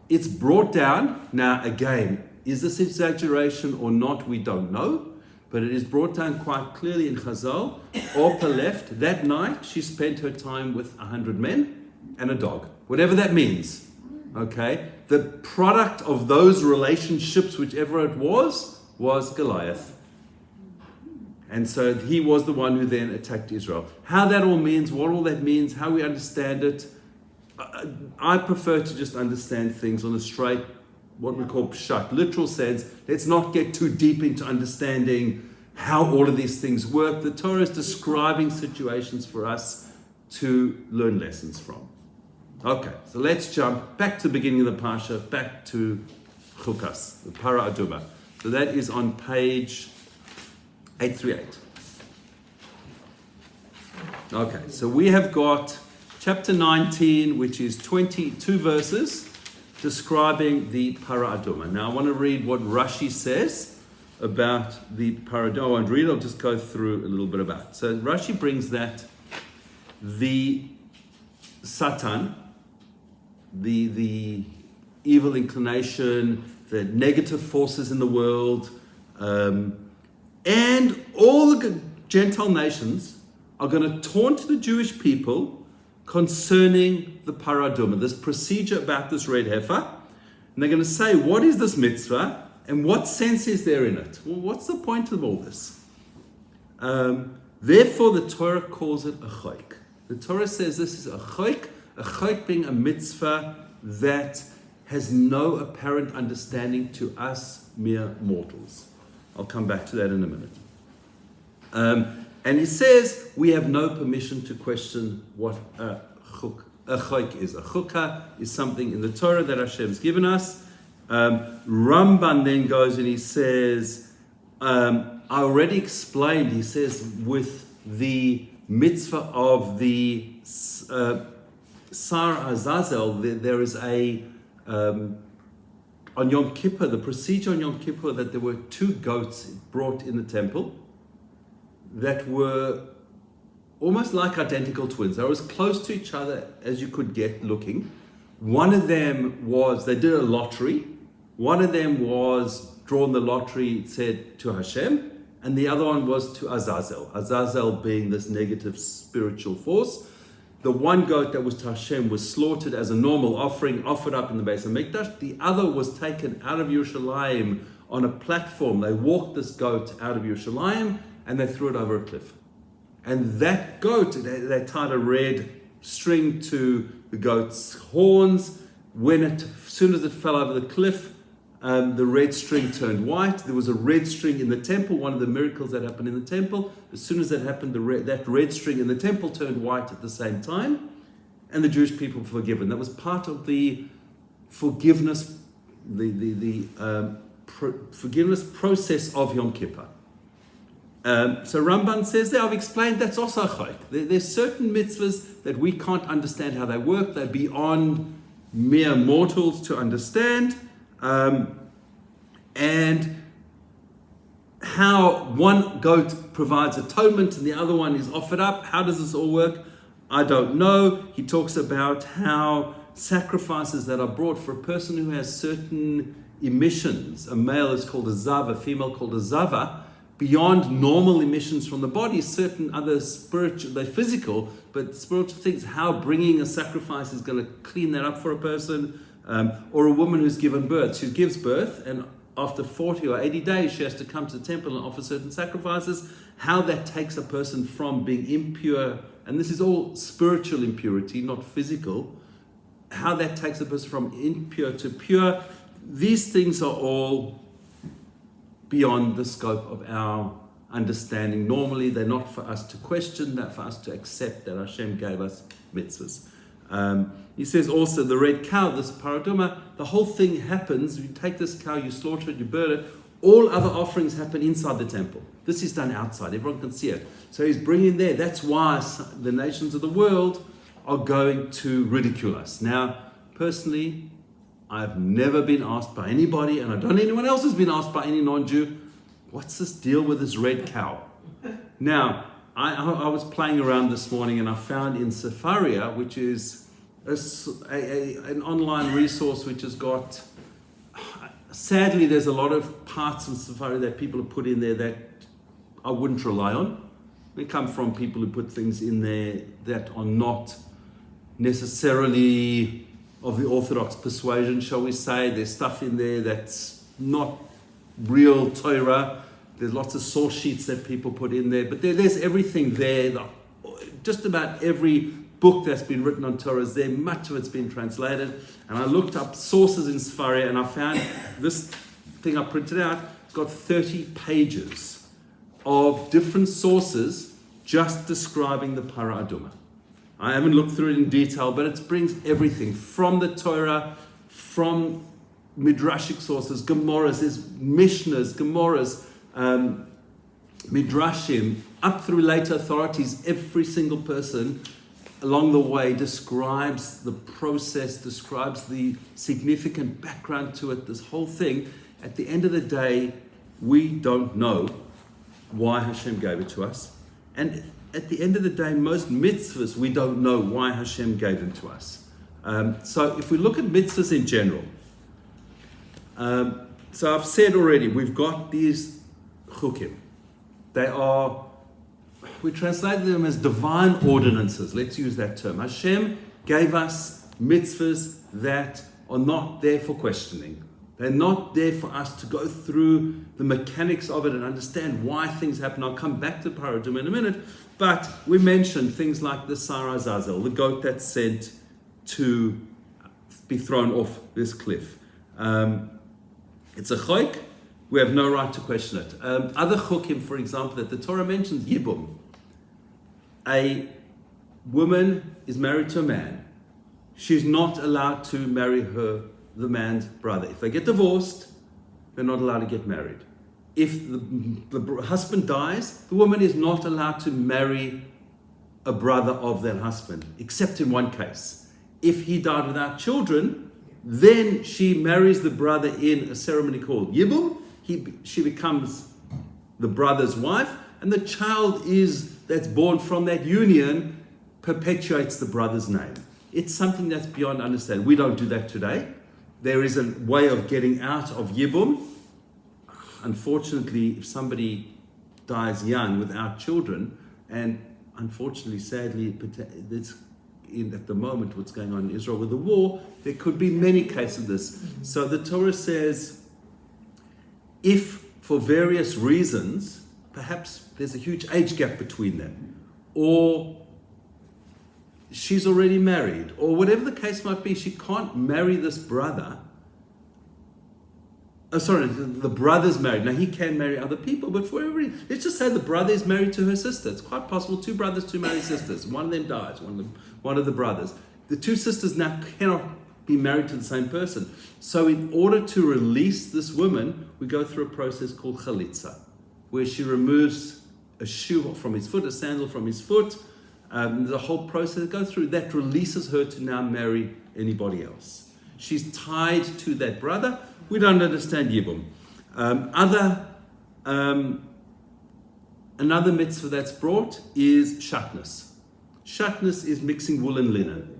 It's brought down. Now again, is this exaggeration or not? We don't know. But it is brought down quite clearly in Chazal. Orpah left. That night she spent her time with 100 men and a dog. Whatever that means. Okay? The product of those relationships, whichever it was Goliath. And so he was the one who then attacked Israel. How that all means, what all that means, how we understand it, I prefer to just understand things on a straight, what we call pshat, literal sense. Let's not get too deep into understanding how all of these things work. The Torah is describing situations for us to learn lessons from. Okay, so let's jump back to the beginning of the Parsha, back to Chukas, the Para Aduma. So that is on page 838. Okay, so we have got chapter 19, which is 22 verses, describing the Para Aduma. Now I want to read what Rashi says about the Para Aduma. I won't read it, I'll just go through a little bit about it. So Rashi brings that the Satan, the evil inclination, the negative forces in the world, and all the Gentile nations are going to taunt the Jewish people concerning the paraduma, this procedure about this red heifer. And they're going to say, what is this mitzvah? And what sense is there in it? Well, what's the point of all this? Therefore, the Torah calls it a choik. The Torah says this is a choik being a mitzvah that has no apparent understanding to us mere mortals. I'll come back to that in a minute. And he says we have no permission to question what a choik is. A chukah is something in the Torah that Hashem's given us. Ramban then goes and he says, I already explained, he says, with the mitzvah of the Sar Azazel, there is a, on Yom Kippur, the procedure on Yom Kippur, that there were two goats brought in the temple that were almost like identical twins. They were as close to each other as you could get looking. One of them was, they did a lottery. One of them was drawn the lottery, it said, to Hashem, and the other one was to Azazel. Azazel being this negative spiritual force. The one goat that was to Hashem was slaughtered as a normal offering, offered up in the Beis HaMikdash. The other was taken out of Yerushalayim on a platform. They walked this goat out of Yerushalayim and they threw it over a cliff. And that goat, they tied a red string to the goat's horns. As soon as it fell over the cliff, the red string turned white. There was a red string in the temple, one of the miracles that happened in the temple. As soon as that happened, that red string in the temple turned white at the same time, and the Jewish people were forgiven. That was part of the forgiveness, forgiveness process of Yom Kippur. So Ramban says there, I've explained that's also a chayk. There's certain mitzvahs that we can't understand how they work. They're beyond mere mortals to understand. And how one goat provides atonement and the other one is offered up. How does this all work? I don't know. He talks about how sacrifices that are brought for a person who has certain emissions. A male is called a zav, a female called a zava. Beyond normal emissions from the body, certain other spiritual, they're physical, but spiritual things, how bringing a sacrifice is going to clean that up for a person. Or a woman who's given birth. She gives birth, and after 40 or 80 days, she has to come to the temple and offer certain sacrifices. How that takes a person from being impure, and this is all spiritual impurity, not physical. How that takes a person from impure to pure. These things are all beyond the scope of our understanding. Normally, they're not for us to question, they're for us to accept that Hashem gave us mitzvahs. He says also the red cow, this paraduma, the whole thing happens. You take this cow, you slaughter it, you burn it. All other offerings happen inside the temple. This is done outside. Everyone can see it. So he's bringing there. That's why the nations of the world are going to ridicule us. Now, personally, I've never been asked by anybody, and I don't know anyone else has been asked by any non-Jew, what's this deal with this red cow? Now, I was playing around this morning and I found in Safaria, which is an online resource which has got, sadly, there's a lot of parts in Safaria that people have put in there that I wouldn't rely on. They come from people who put things in there that are not necessarily of the Orthodox persuasion, shall we say. There's stuff in there that's not real Torah. There's lots of source sheets that people put in there, but there's everything there. Just about every book that's been written on Torah is there. Much of it's been translated. And I looked up sources in Safaria and I found this thing I printed out. It's got 30 pages of different sources just describing the Para Aduma. I haven't looked through it in detail, but it brings everything from the Torah, from Midrashic sources, Gemaras, there's Mishnahs, Gemaras, Midrashim, up through later authorities. Every single person along the way describes the process, describes the significant background to it, this whole thing. At the end of the day, we don't know why Hashem gave it to us. And at the end of the day, most mitzvahs, we don't know why Hashem gave them to us. So if we look at mitzvahs in general, so I've said already, we've got these chukim. They are, we translate them as divine ordinances. Let's use that term. Hashem gave us mitzvahs that are not there for questioning. They're not there for us to go through the mechanics of it and understand why things happen. I'll come back to Paradum in a minute. But we mentioned things like the Sarah Azazel, the goat that's sent to be thrown off this cliff. It's a choik. We have no right to question it. Other chukim, for example, that the Torah mentions, yibum. A woman is married to a man. She's not allowed to marry the man's brother. If they get divorced, they're not allowed to get married. If the husband dies, the woman is not allowed to marry a brother of that husband, except in one case. If he died without children, then she marries the brother in a ceremony called Yibum. She becomes the brother's wife, and the child that's born from that union perpetuates the brother's name. It's something that's beyond understanding. We don't do that today. There is a way of getting out of Yibum. Unfortunately, if somebody dies young without children, and unfortunately, sadly, at the moment what's going on in Israel with the war, there could be many cases of this. So the Torah says, if for various reasons, perhaps there's a huge age gap between them, or she's already married, or whatever the case might be, she can't marry this brother. The brother's married. Now, he can marry other people, but for whatever reason, let's just say the brother is married to her sister. It's quite possible, two brothers, two married sisters. One of them dies, one of the brothers. The two sisters now cannot be married to the same person. So in order to release this woman, we go through a process called chalitza, where she removes a shoe from his foot, a sandal from his foot. The whole process goes through that releases her to now marry anybody else. She's tied to that brother. We don't understand Yibum. Another mitzvah that's brought is shatnez. Shatnez is mixing wool and linen.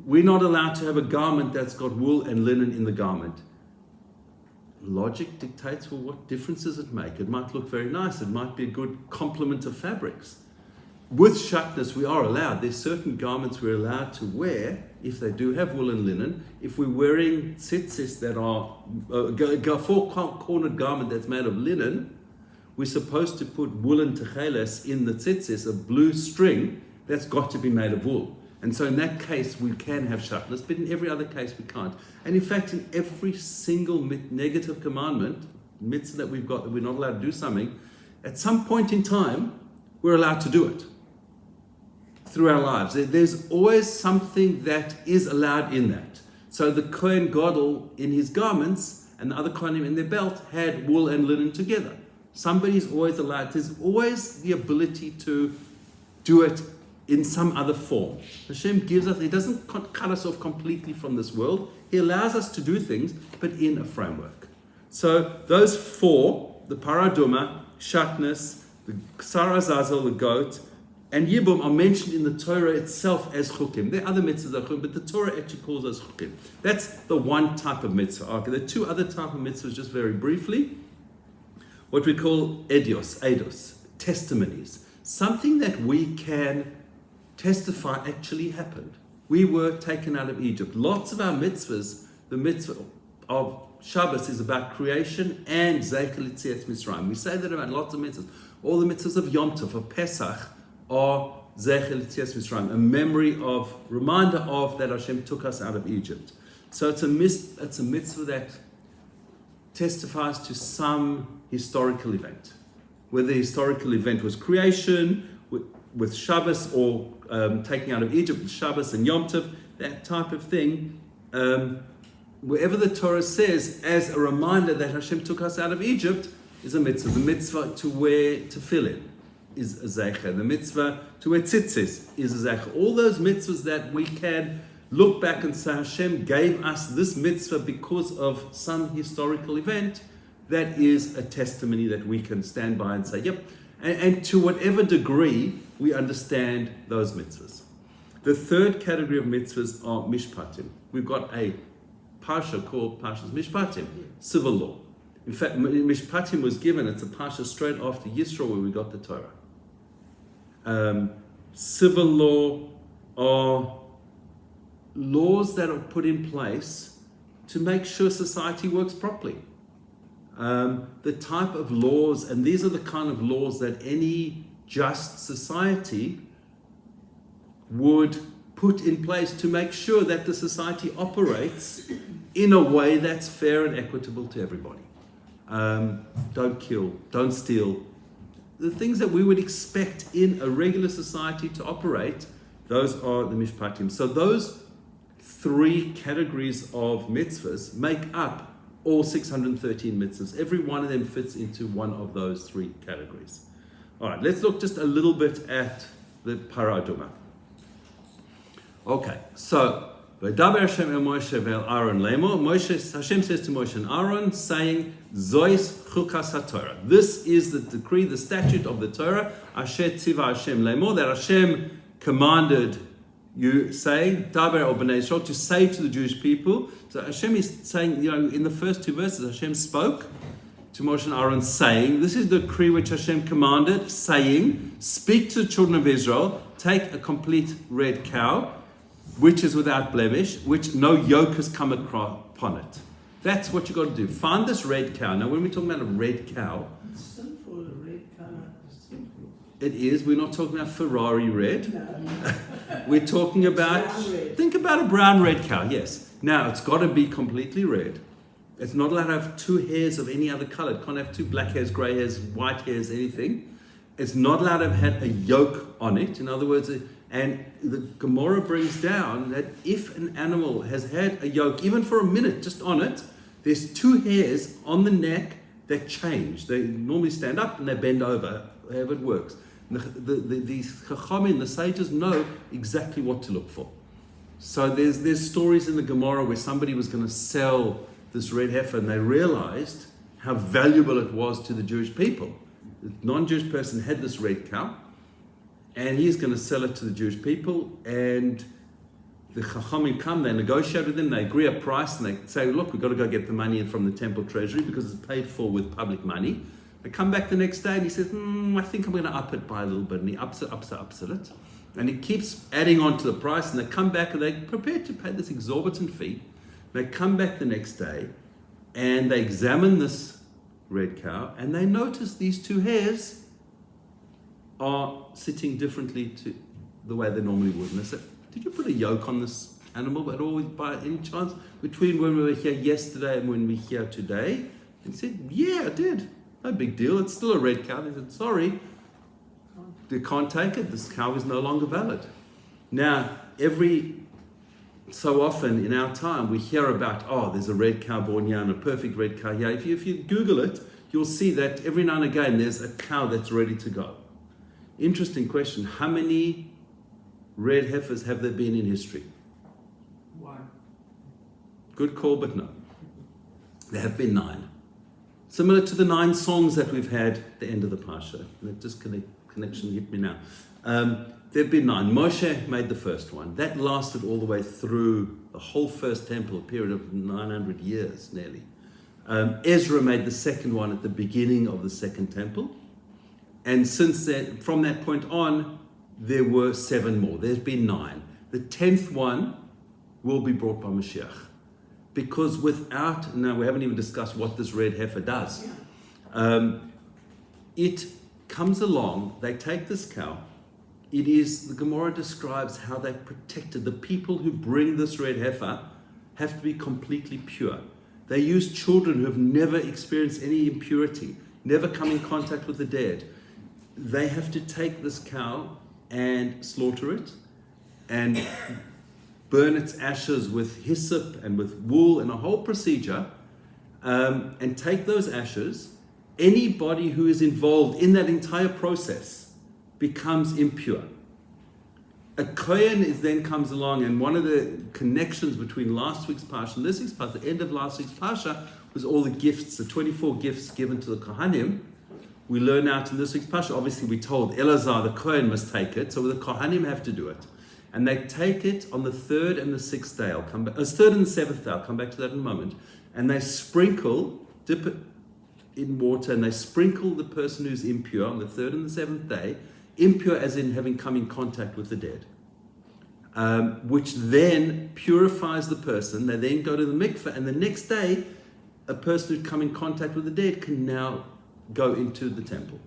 We're not allowed to have a garment that's got wool and linen in the garment. Logic dictates, well, what difference does it make? It might look very nice. It might be a good complement of fabrics. with shatnez, we are allowed. There's certain garments we're allowed to wear if they do have wool and linen. If we're wearing tzitzis that are a four-cornered garment that's made of linen, we're supposed to put woolen techeles in the tzitzis, a blue string that's got to be made of wool. And so in that case, we can have shatnez, but in every other case, we can't. And in fact, in every single negative commandment, mitzvah that we've got, that we're not allowed to do something, at some point in time, we're allowed to do it through our lives. There's always something that is allowed in that. So the Kohen Gadol in his garments and the other Kohanim in their belt had wool and linen together. Somebody's always allowed. There's always the ability to do it in some other form. Hashem gives us, He doesn't cut us off completely from this world. He allows us to do things, but in a framework. So those four, the paraduma, shatnez, the ksar azazel, the goat, and yibum are mentioned in the Torah itself as chukim. There are other mitzvahs that are chukim, but the Torah actually calls us chukim. That's the one type of mitzvah. Okay, there are two other types of mitzvahs, just very briefly. What we call eidos, testimonies. Something that we can testify actually happened. We were taken out of Egypt. Lots of our mitzvahs, the mitzvah of Shabbos is about creation and Zecher L'Tzias Mitzrayim. We say that about lots of mitzvahs. All the mitzvahs of Yom Tov, of Pesach, are Zecher L'Tzias Mitzrayim, a memory of, reminder of that Hashem took us out of Egypt. So it's a mitzvah that testifies to some historical event. Whether the historical event was creation with Shabbos or taking out of Egypt with Shabbos and Yom Tov, that type of thing. Wherever the Torah says, as a reminder that Hashem took us out of Egypt, is a mitzvah. The mitzvah to wear tefillin is a zeicher. The mitzvah to wear tzitzis is a zeicher. All those mitzvahs that we can look back and say, Hashem gave us this mitzvah because of some historical event, that is a testimony that we can stand by and say, yep. And to whatever degree we understand those mitzvahs. The third category of mitzvahs are mishpatim. We've got a parsha called Parshas Mishpatim, civil law. In fact, Mishpatim was given, it's a parsha straight after Yisro where we got the Torah. Civil law are laws that are put in place to make sure society works properly. The type of laws, and these are the kind of laws that any just society would put in place to make sure that the society operates in a way that's fair and equitable to everybody. Don't kill, don't steal. The things that we would expect in a regular society to operate, those are the mishpatim. So those three categories of mitzvahs make up all 613 mitzvahs. Every one of them fits into one of those three categories. All right, let's look just a little bit at the paraduma. Okay, so V'daber Hashem el Moshe ve'el Aaron lemo. Hashem says to Moshe and Aaron, saying, Zois Chukas HaTorah. This is the decree, the statute of the Torah. Asher tziva Hashem lemo, that Hashem commanded you, say, Daber el Bnei Yisrael, to say to the Jewish people. So Hashem is saying, in the first two verses, Hashem spoke to Moshe and Aaron, saying, this is the decree which Hashem commanded, saying, speak to the children of Israel, take a complete red cow, which is without blemish, which no yoke has come upon it. That's what you got to do. Find this red cow. Now, when we're talking about a red cow, It's sinful, a red color is sinful. it is. We're not talking about Ferrari red. No. We're talking about, Brown red. think about a brown red cow, yes. Now, it's got to be completely red. It's not allowed to have two hairs of any other color. It can't have two black hairs, gray hairs, white hairs, anything. It's not allowed to have had a yoke on it. In other words, and the Gemara brings down that if an animal has had a yoke, even for a minute, just on it, there's two hairs on the neck that change. They normally stand up and they bend over, however it works. And the Chachamim, the sages, know exactly what to look for. So there's stories in the Gemara where somebody was going to sell this red heifer and they realized how valuable it was to the Jewish people. The non-Jewish person had this red cow, and he's going to sell it to the Jewish people, and the Chachamim come, they negotiate with them, they agree a price, and they say, look, we've got to go get the money from the temple treasury because it's paid for with public money. They come back the next day and he says, I think I'm going to up it by a little bit. And he ups it. And he keeps adding on to the price. And they come back and they're prepared to pay this exorbitant fee. They come back the next day and they examine this red cow and they notice these two hairs are sitting differently to the way they normally would. And they said, did you put a yoke on this animal at all by any chance between when we were here yesterday and when we're here today? And he said, yeah, I did. No big deal. It's still a red cow. They said, sorry, they can't take it. This cow is no longer valid. Now, every so often in our time, we hear about, there's a red cow born here and a perfect red cow here. If you Google it, you'll see that every now and again, there's a cow that's ready to go. Interesting question. How many red heifers have there been in history? One. Good call, but no. There have been 9. Similar to the 9 songs that we've had at the end of the Parsha. That connection hit me now. There have been 9. Moshe made the first one. That lasted all the way through the whole first temple, a period of 900 years nearly. Ezra made the second one at the beginning of the second temple. And since then, from that point on, there were 7 more. There's been 9. The 10th one will be brought by Mashiach. Because now we haven't even discussed what this red heifer does. It comes along, they take this cow. The Gemara describes how they protected. The people who bring this red heifer have to be completely pure. They use children who have never experienced any impurity, never come in contact with the dead. They have to take this cow and slaughter it and burn its ashes with hyssop and with wool and a whole procedure, and take those ashes. Anybody who is involved in that entire process becomes impure. A Kohen then comes along, and one of the connections between last week's Parsha and this week's Parsha, the end of last week's Parsha, was all the gifts, the 24 gifts given to the Kohanim. We learn out in this week's Parsha, obviously we told Elazar, the Kohen, must take it, so the Kohanim have to do it. And they take it on the 3rd and the 6th day. I'll come back. 3rd and the 7th day. I'll come back to that in a moment. And they dip it in water, and they sprinkle the person who's impure on the 3rd and the 7th day, impure as in having come in contact with the dead, which then purifies the person. They then go to the mikveh, and the next day, a person who's come in contact with the dead can now go into the temple.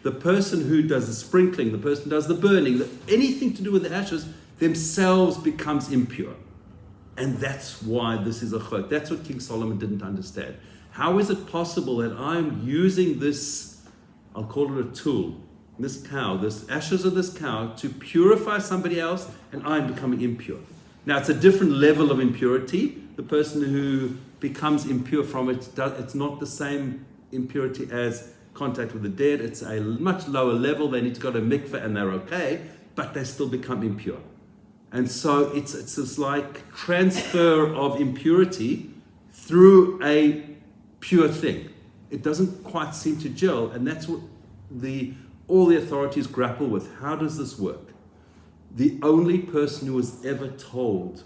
The person who does the sprinkling, the person who does the burning, anything to do with the ashes, themselves becomes impure. And that's why this is a chok. That's what King Solomon didn't understand. How is it possible that I'm using this, I'll call it a tool, this cow, this ashes of this cow, to purify somebody else, and I'm becoming impure? Now, it's a different level of impurity. The person who becomes impure from it, it's not the same impurity as contact with the dead. It's a much lower level. They need to go to mikveh and they're okay, but they still become impure. And so it's this like transfer of impurity through a pure thing. It doesn't quite seem to gel, and that's what all the authorities grapple with. How does this work? The only person who was ever told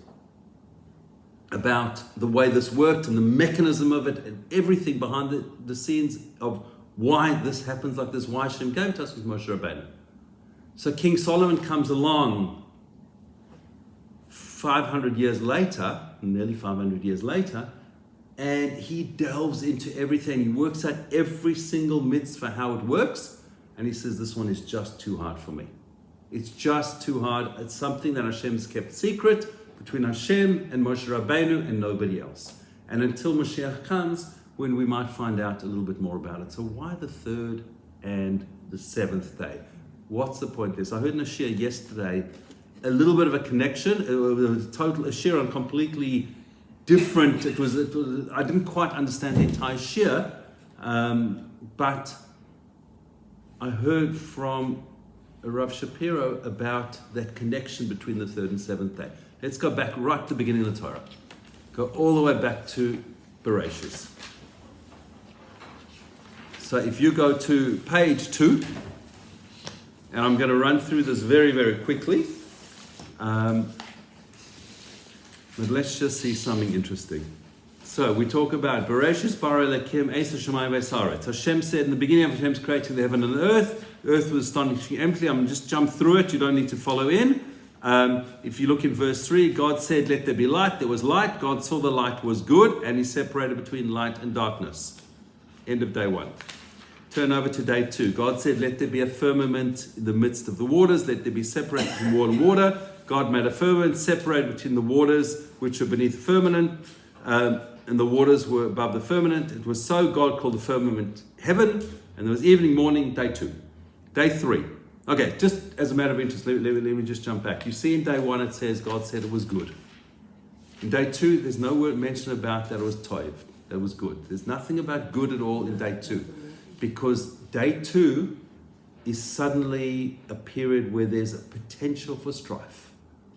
about the way this worked and the mechanism of it and everything behind the scenes of why this happens like this, why Hashem gave it to us, was Moshe Rabbeinu. So King Solomon comes along 500 years later, nearly 500 years later, and he delves into everything. He works out every single mitzvah, how it works, and he says, this one is just too hard for me. It's just too hard. It's something that Hashem's kept secret between Hashem and Moshe Rabbeinu and nobody else. And until Mashiach comes, when we might find out a little bit more about it. So why the 3rd and the 7th day? What's the point there? So I heard in a shir yesterday, a little bit of a connection, a shir on completely different. It was I didn't quite understand the entire shir, but I heard from Rav Shapiro about that connection between the 3rd and 7th day. Let's go back right to the beginning of the Torah. Go all the way back to Bereshis. So if you go to page 2, and I'm going to run through this very, very quickly, but let's just see something interesting. So we talk about Bereshis bara Elokim Eisa Shamayim V'Saaretz. Hashem said in the beginning of Hashem's creating the heaven and the earth. The earth was astonishingly empty. I'm going to just jump through it. You don't need to follow in. If you look in verse 3, God said, let there be light. There was light. God saw the light was good, and He separated between light and darkness. End of day 1. Turn over to day 2. God said, let there be a firmament in the midst of the waters. Let there be separated between water and water. God made a firmament separated between the waters which are beneath the firmament, and the waters were above the firmament. It was so. God called the firmament heaven, and there was evening, morning, day 2. Day 3. Okay, just as a matter of interest, let me just jump back. You see in day 1 it says God said it was good. In day 2, there's no word mentioned about that it was toiv, that it was good. There's nothing about good at all in day 2. Because day 2 is suddenly a period where there's a potential for strife.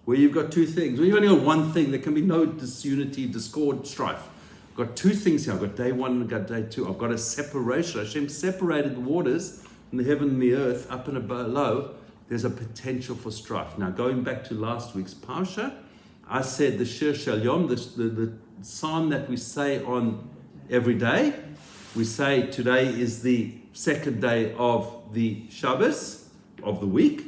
Where you've got 2 things. When you've only got one thing, there can be no disunity, discord, strife. I've got 2 things here. I've got day 1 and I've got day 2. I've got a separation. Hashem separated the waters from the heaven and the earth, up and below. There's a potential for strife. Now, going back to last week's Parsha, I said the Shir Shel Yom, the psalm that we say on every day. We say today is the 2nd day of the Shabbos of the week.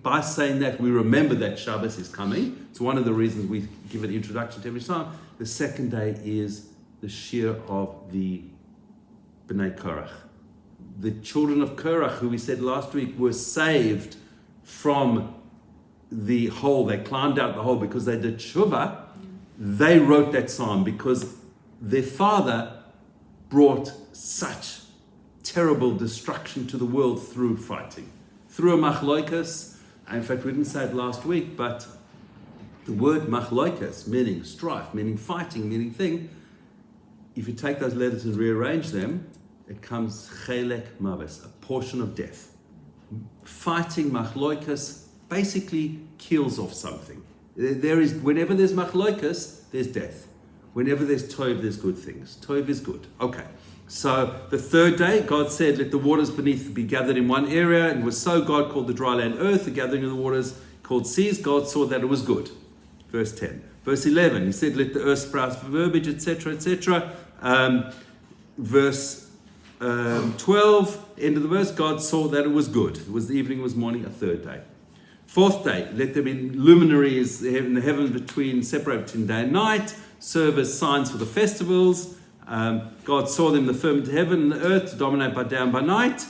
By saying that, we remember that Shabbos is coming. It's one of the reasons we give an introduction to every psalm. The 2nd day is the Shir of the Bnei Korach. The children of Korach, who we said last week, were saved from the hole. They climbed out the hole because they did tshuva. They wrote that psalm because their father brought such terrible destruction to the world through fighting, through a machloikas. In fact, we didn't say it last week, but the word machloikas, meaning strife, meaning fighting, meaning thing, if you take those letters and rearrange them, it comes chelek maves, a portion of death. Fighting, machloikas, basically kills off something. Whenever there's machloikas, there's death. Whenever there's tov, there's good things. Tov is good. Okay. So the 3rd day, God said, let the waters beneath be gathered in one area. And it was so. God called the dry land earth, the gathering of the waters called seas. God saw that it was good. Verse 10. Verse 11, He said, let the earth sprout for verbiage, etc., etc. Verse 12, end of the verse, God saw that it was good. It was the evening, it was morning, a 3rd day. 4th day, let there be luminaries in the heaven separated between day and night, serve as signs for the festivals. God saw them, the firmament of heaven and the earth, to dominate by day and by night.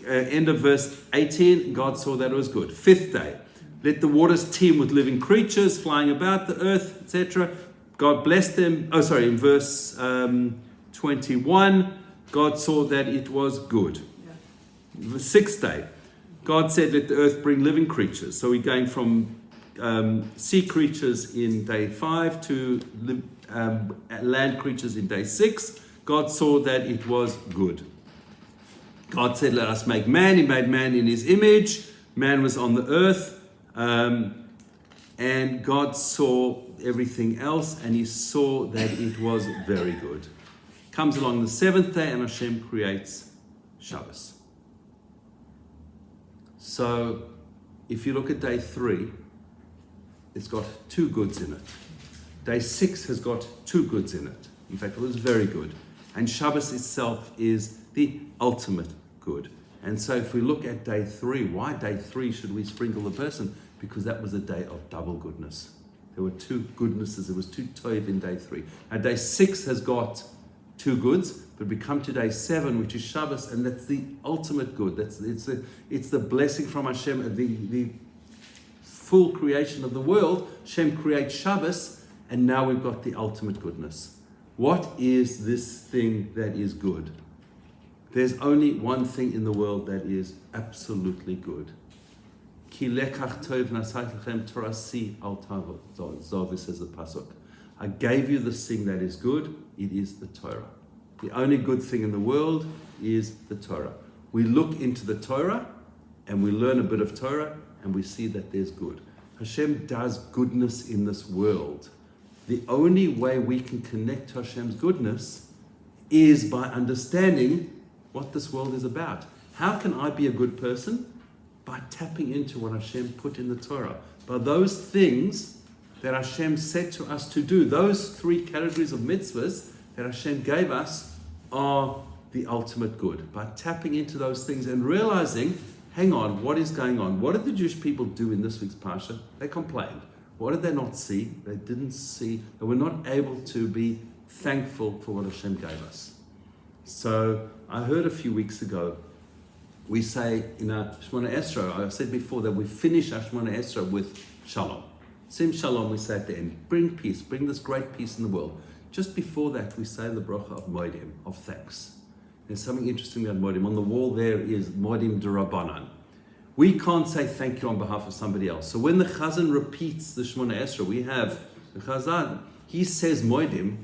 End of verse 18, God saw that it was good. 5th day, let the waters teem with living creatures flying about the earth, etc. God blessed them. In verse 21, God saw that it was good. The 6th day, God said, let the earth bring living creatures. So we're going from sea creatures in day 5 to land creatures in day 6. God saw that it was good. God said, let us make man. He made man in His image. Man was on the earth. And God saw everything else, and He saw that it was very good. Comes along the 7th day, and Hashem creates Shabbos. So, if you look at day 3, it's got 2 goods in it. Day 6 has got 2 goods in it. In fact, it was very good. And Shabbos itself is the ultimate good. And so if we look at day 3, why day 3 should we sprinkle the person? Because that was a day of double goodness. There were 2 goodnesses. There was 2 toiv in day 3. Now day 6 has got 2 goods, but we come to day 7, which is Shabbos, and that's the ultimate good. It's the blessing from Hashem, the full creation of the world. Hashem creates Shabbos, and now we've got the ultimate goodness. What is this thing that is good? There's only one thing in the world that is absolutely good. Ki lekach tov nasait lechem torasi al tavo, says the pasuk. I gave you this thing that is good. It is the Torah. The only good thing in the world is the Torah. We look into the Torah and we learn a bit of Torah and we see that there's good. Hashem does goodness in this world. The only way we can connect to Hashem's goodness is by understanding what this world is about. How can I be a good person? By tapping into what Hashem put in the Torah. By those things that Hashem said to us to do. Those 3 categories of mitzvahs that Hashem gave us are the ultimate good. By tapping into those things and realizing, hang on, what is going on? What did the Jewish people do in this week's Parsha? They complained. What did they not see? They didn't see. They were not able to be thankful for what Hashem gave us. So I heard a few weeks ago, we say in our Shemona Esrei, I said before that we finish our Shemona Esrei with Shalom. Sim Shalom, we say at the end, bring peace, bring this great peace in the world. Just before that, we say the bracha of Moedim, of thanks. There's something interesting about Moedim. On the wall there is Moedim D'Rabbanan. We can't say thank you on behalf of somebody else. So when the Chazan repeats the Shemona Esrei, we have the Chazan, he says Moedim,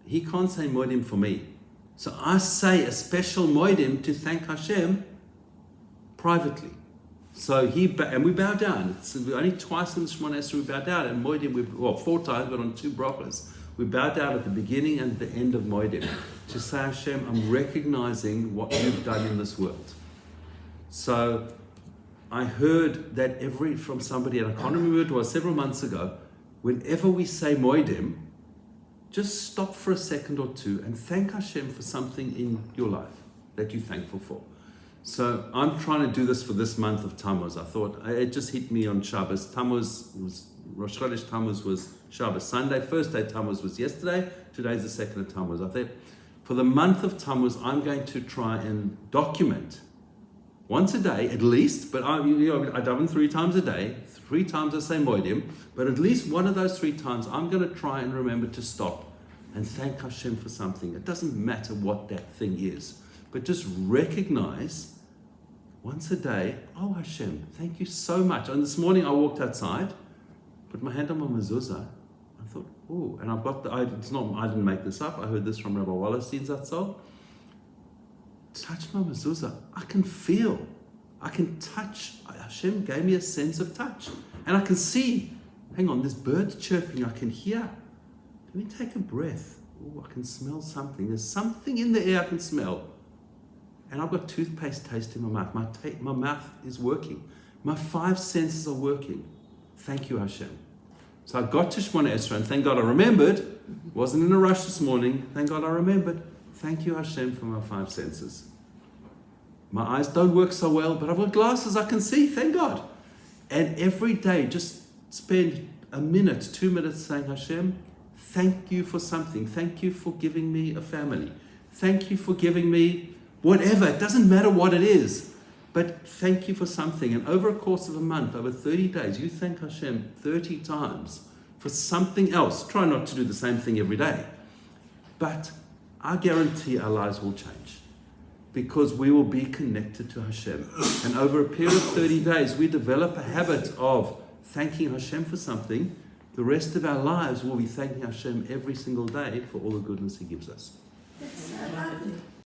he can't say Moedim for me. So I say a special Moedim to thank Hashem privately. So and we bow down. It's only twice in the Shemona Esrei we bow down, and Moedim, 4 times, but on 2 brachas. We bow down at the beginning and the end of Moedim to say, Hashem, I'm recognizing what you've done in this world. So I heard that from somebody, and I can't remember who it was, several months ago, whenever we say Moedim, just stop for a second or 2 and thank Hashem for something in your life that you're thankful for. So I'm trying to do this for this month of Tammuz. I thought, it just hit me on Shabbos. Rosh Chodesh Tammuz was Shabbos Sunday. First day Tammuz was yesterday. Today's the second of Tammuz. I thought, for the month of Tammuz, I'm going to try and document once a day at least, but I daven 3 times a day, 3 times I say Moedim, but at least one of those 3 times I'm going to try and remember to stop and thank Hashem for something. It doesn't matter what that thing is, but just recognize once a day, oh Hashem, thank you so much. And this morning I walked outside, put my hand on my mezuzah. I thought, oh, and I've got I didn't make this up. I heard this from Rabbi Wallerstein Zatzal. Touch my mezuzah. I can touch. Hashem gave me a sense of touch. And I can see, hang on, there's birds chirping, I can hear. Let me take a breath. Oh, I can smell something. There's something in the air I can smell. And I've got toothpaste taste in my mouth. My mouth is working. My 5 senses are working. Thank you, Hashem. So I got to Shemona Esrei, and thank God I remembered. Wasn't in a rush this morning. Thank God I remembered. Thank you, Hashem, for my 5 senses. My eyes don't work so well, but I've got glasses, I can see, thank God. And every day, just spend a minute, 2 minutes saying, Hashem, thank you for something. Thank you for giving me a family. Thank you for giving me whatever. It doesn't matter what it is, but thank you for something. And over a course of a month, over 30 days, you thank Hashem 30 times for something else. Try not to do the same thing every day. But I guarantee our lives will change because we will be connected to Hashem. And over a period of 30 days, we develop a habit of thanking Hashem for something. The rest of our lives will be thanking Hashem every single day for all the goodness He gives us. It's about the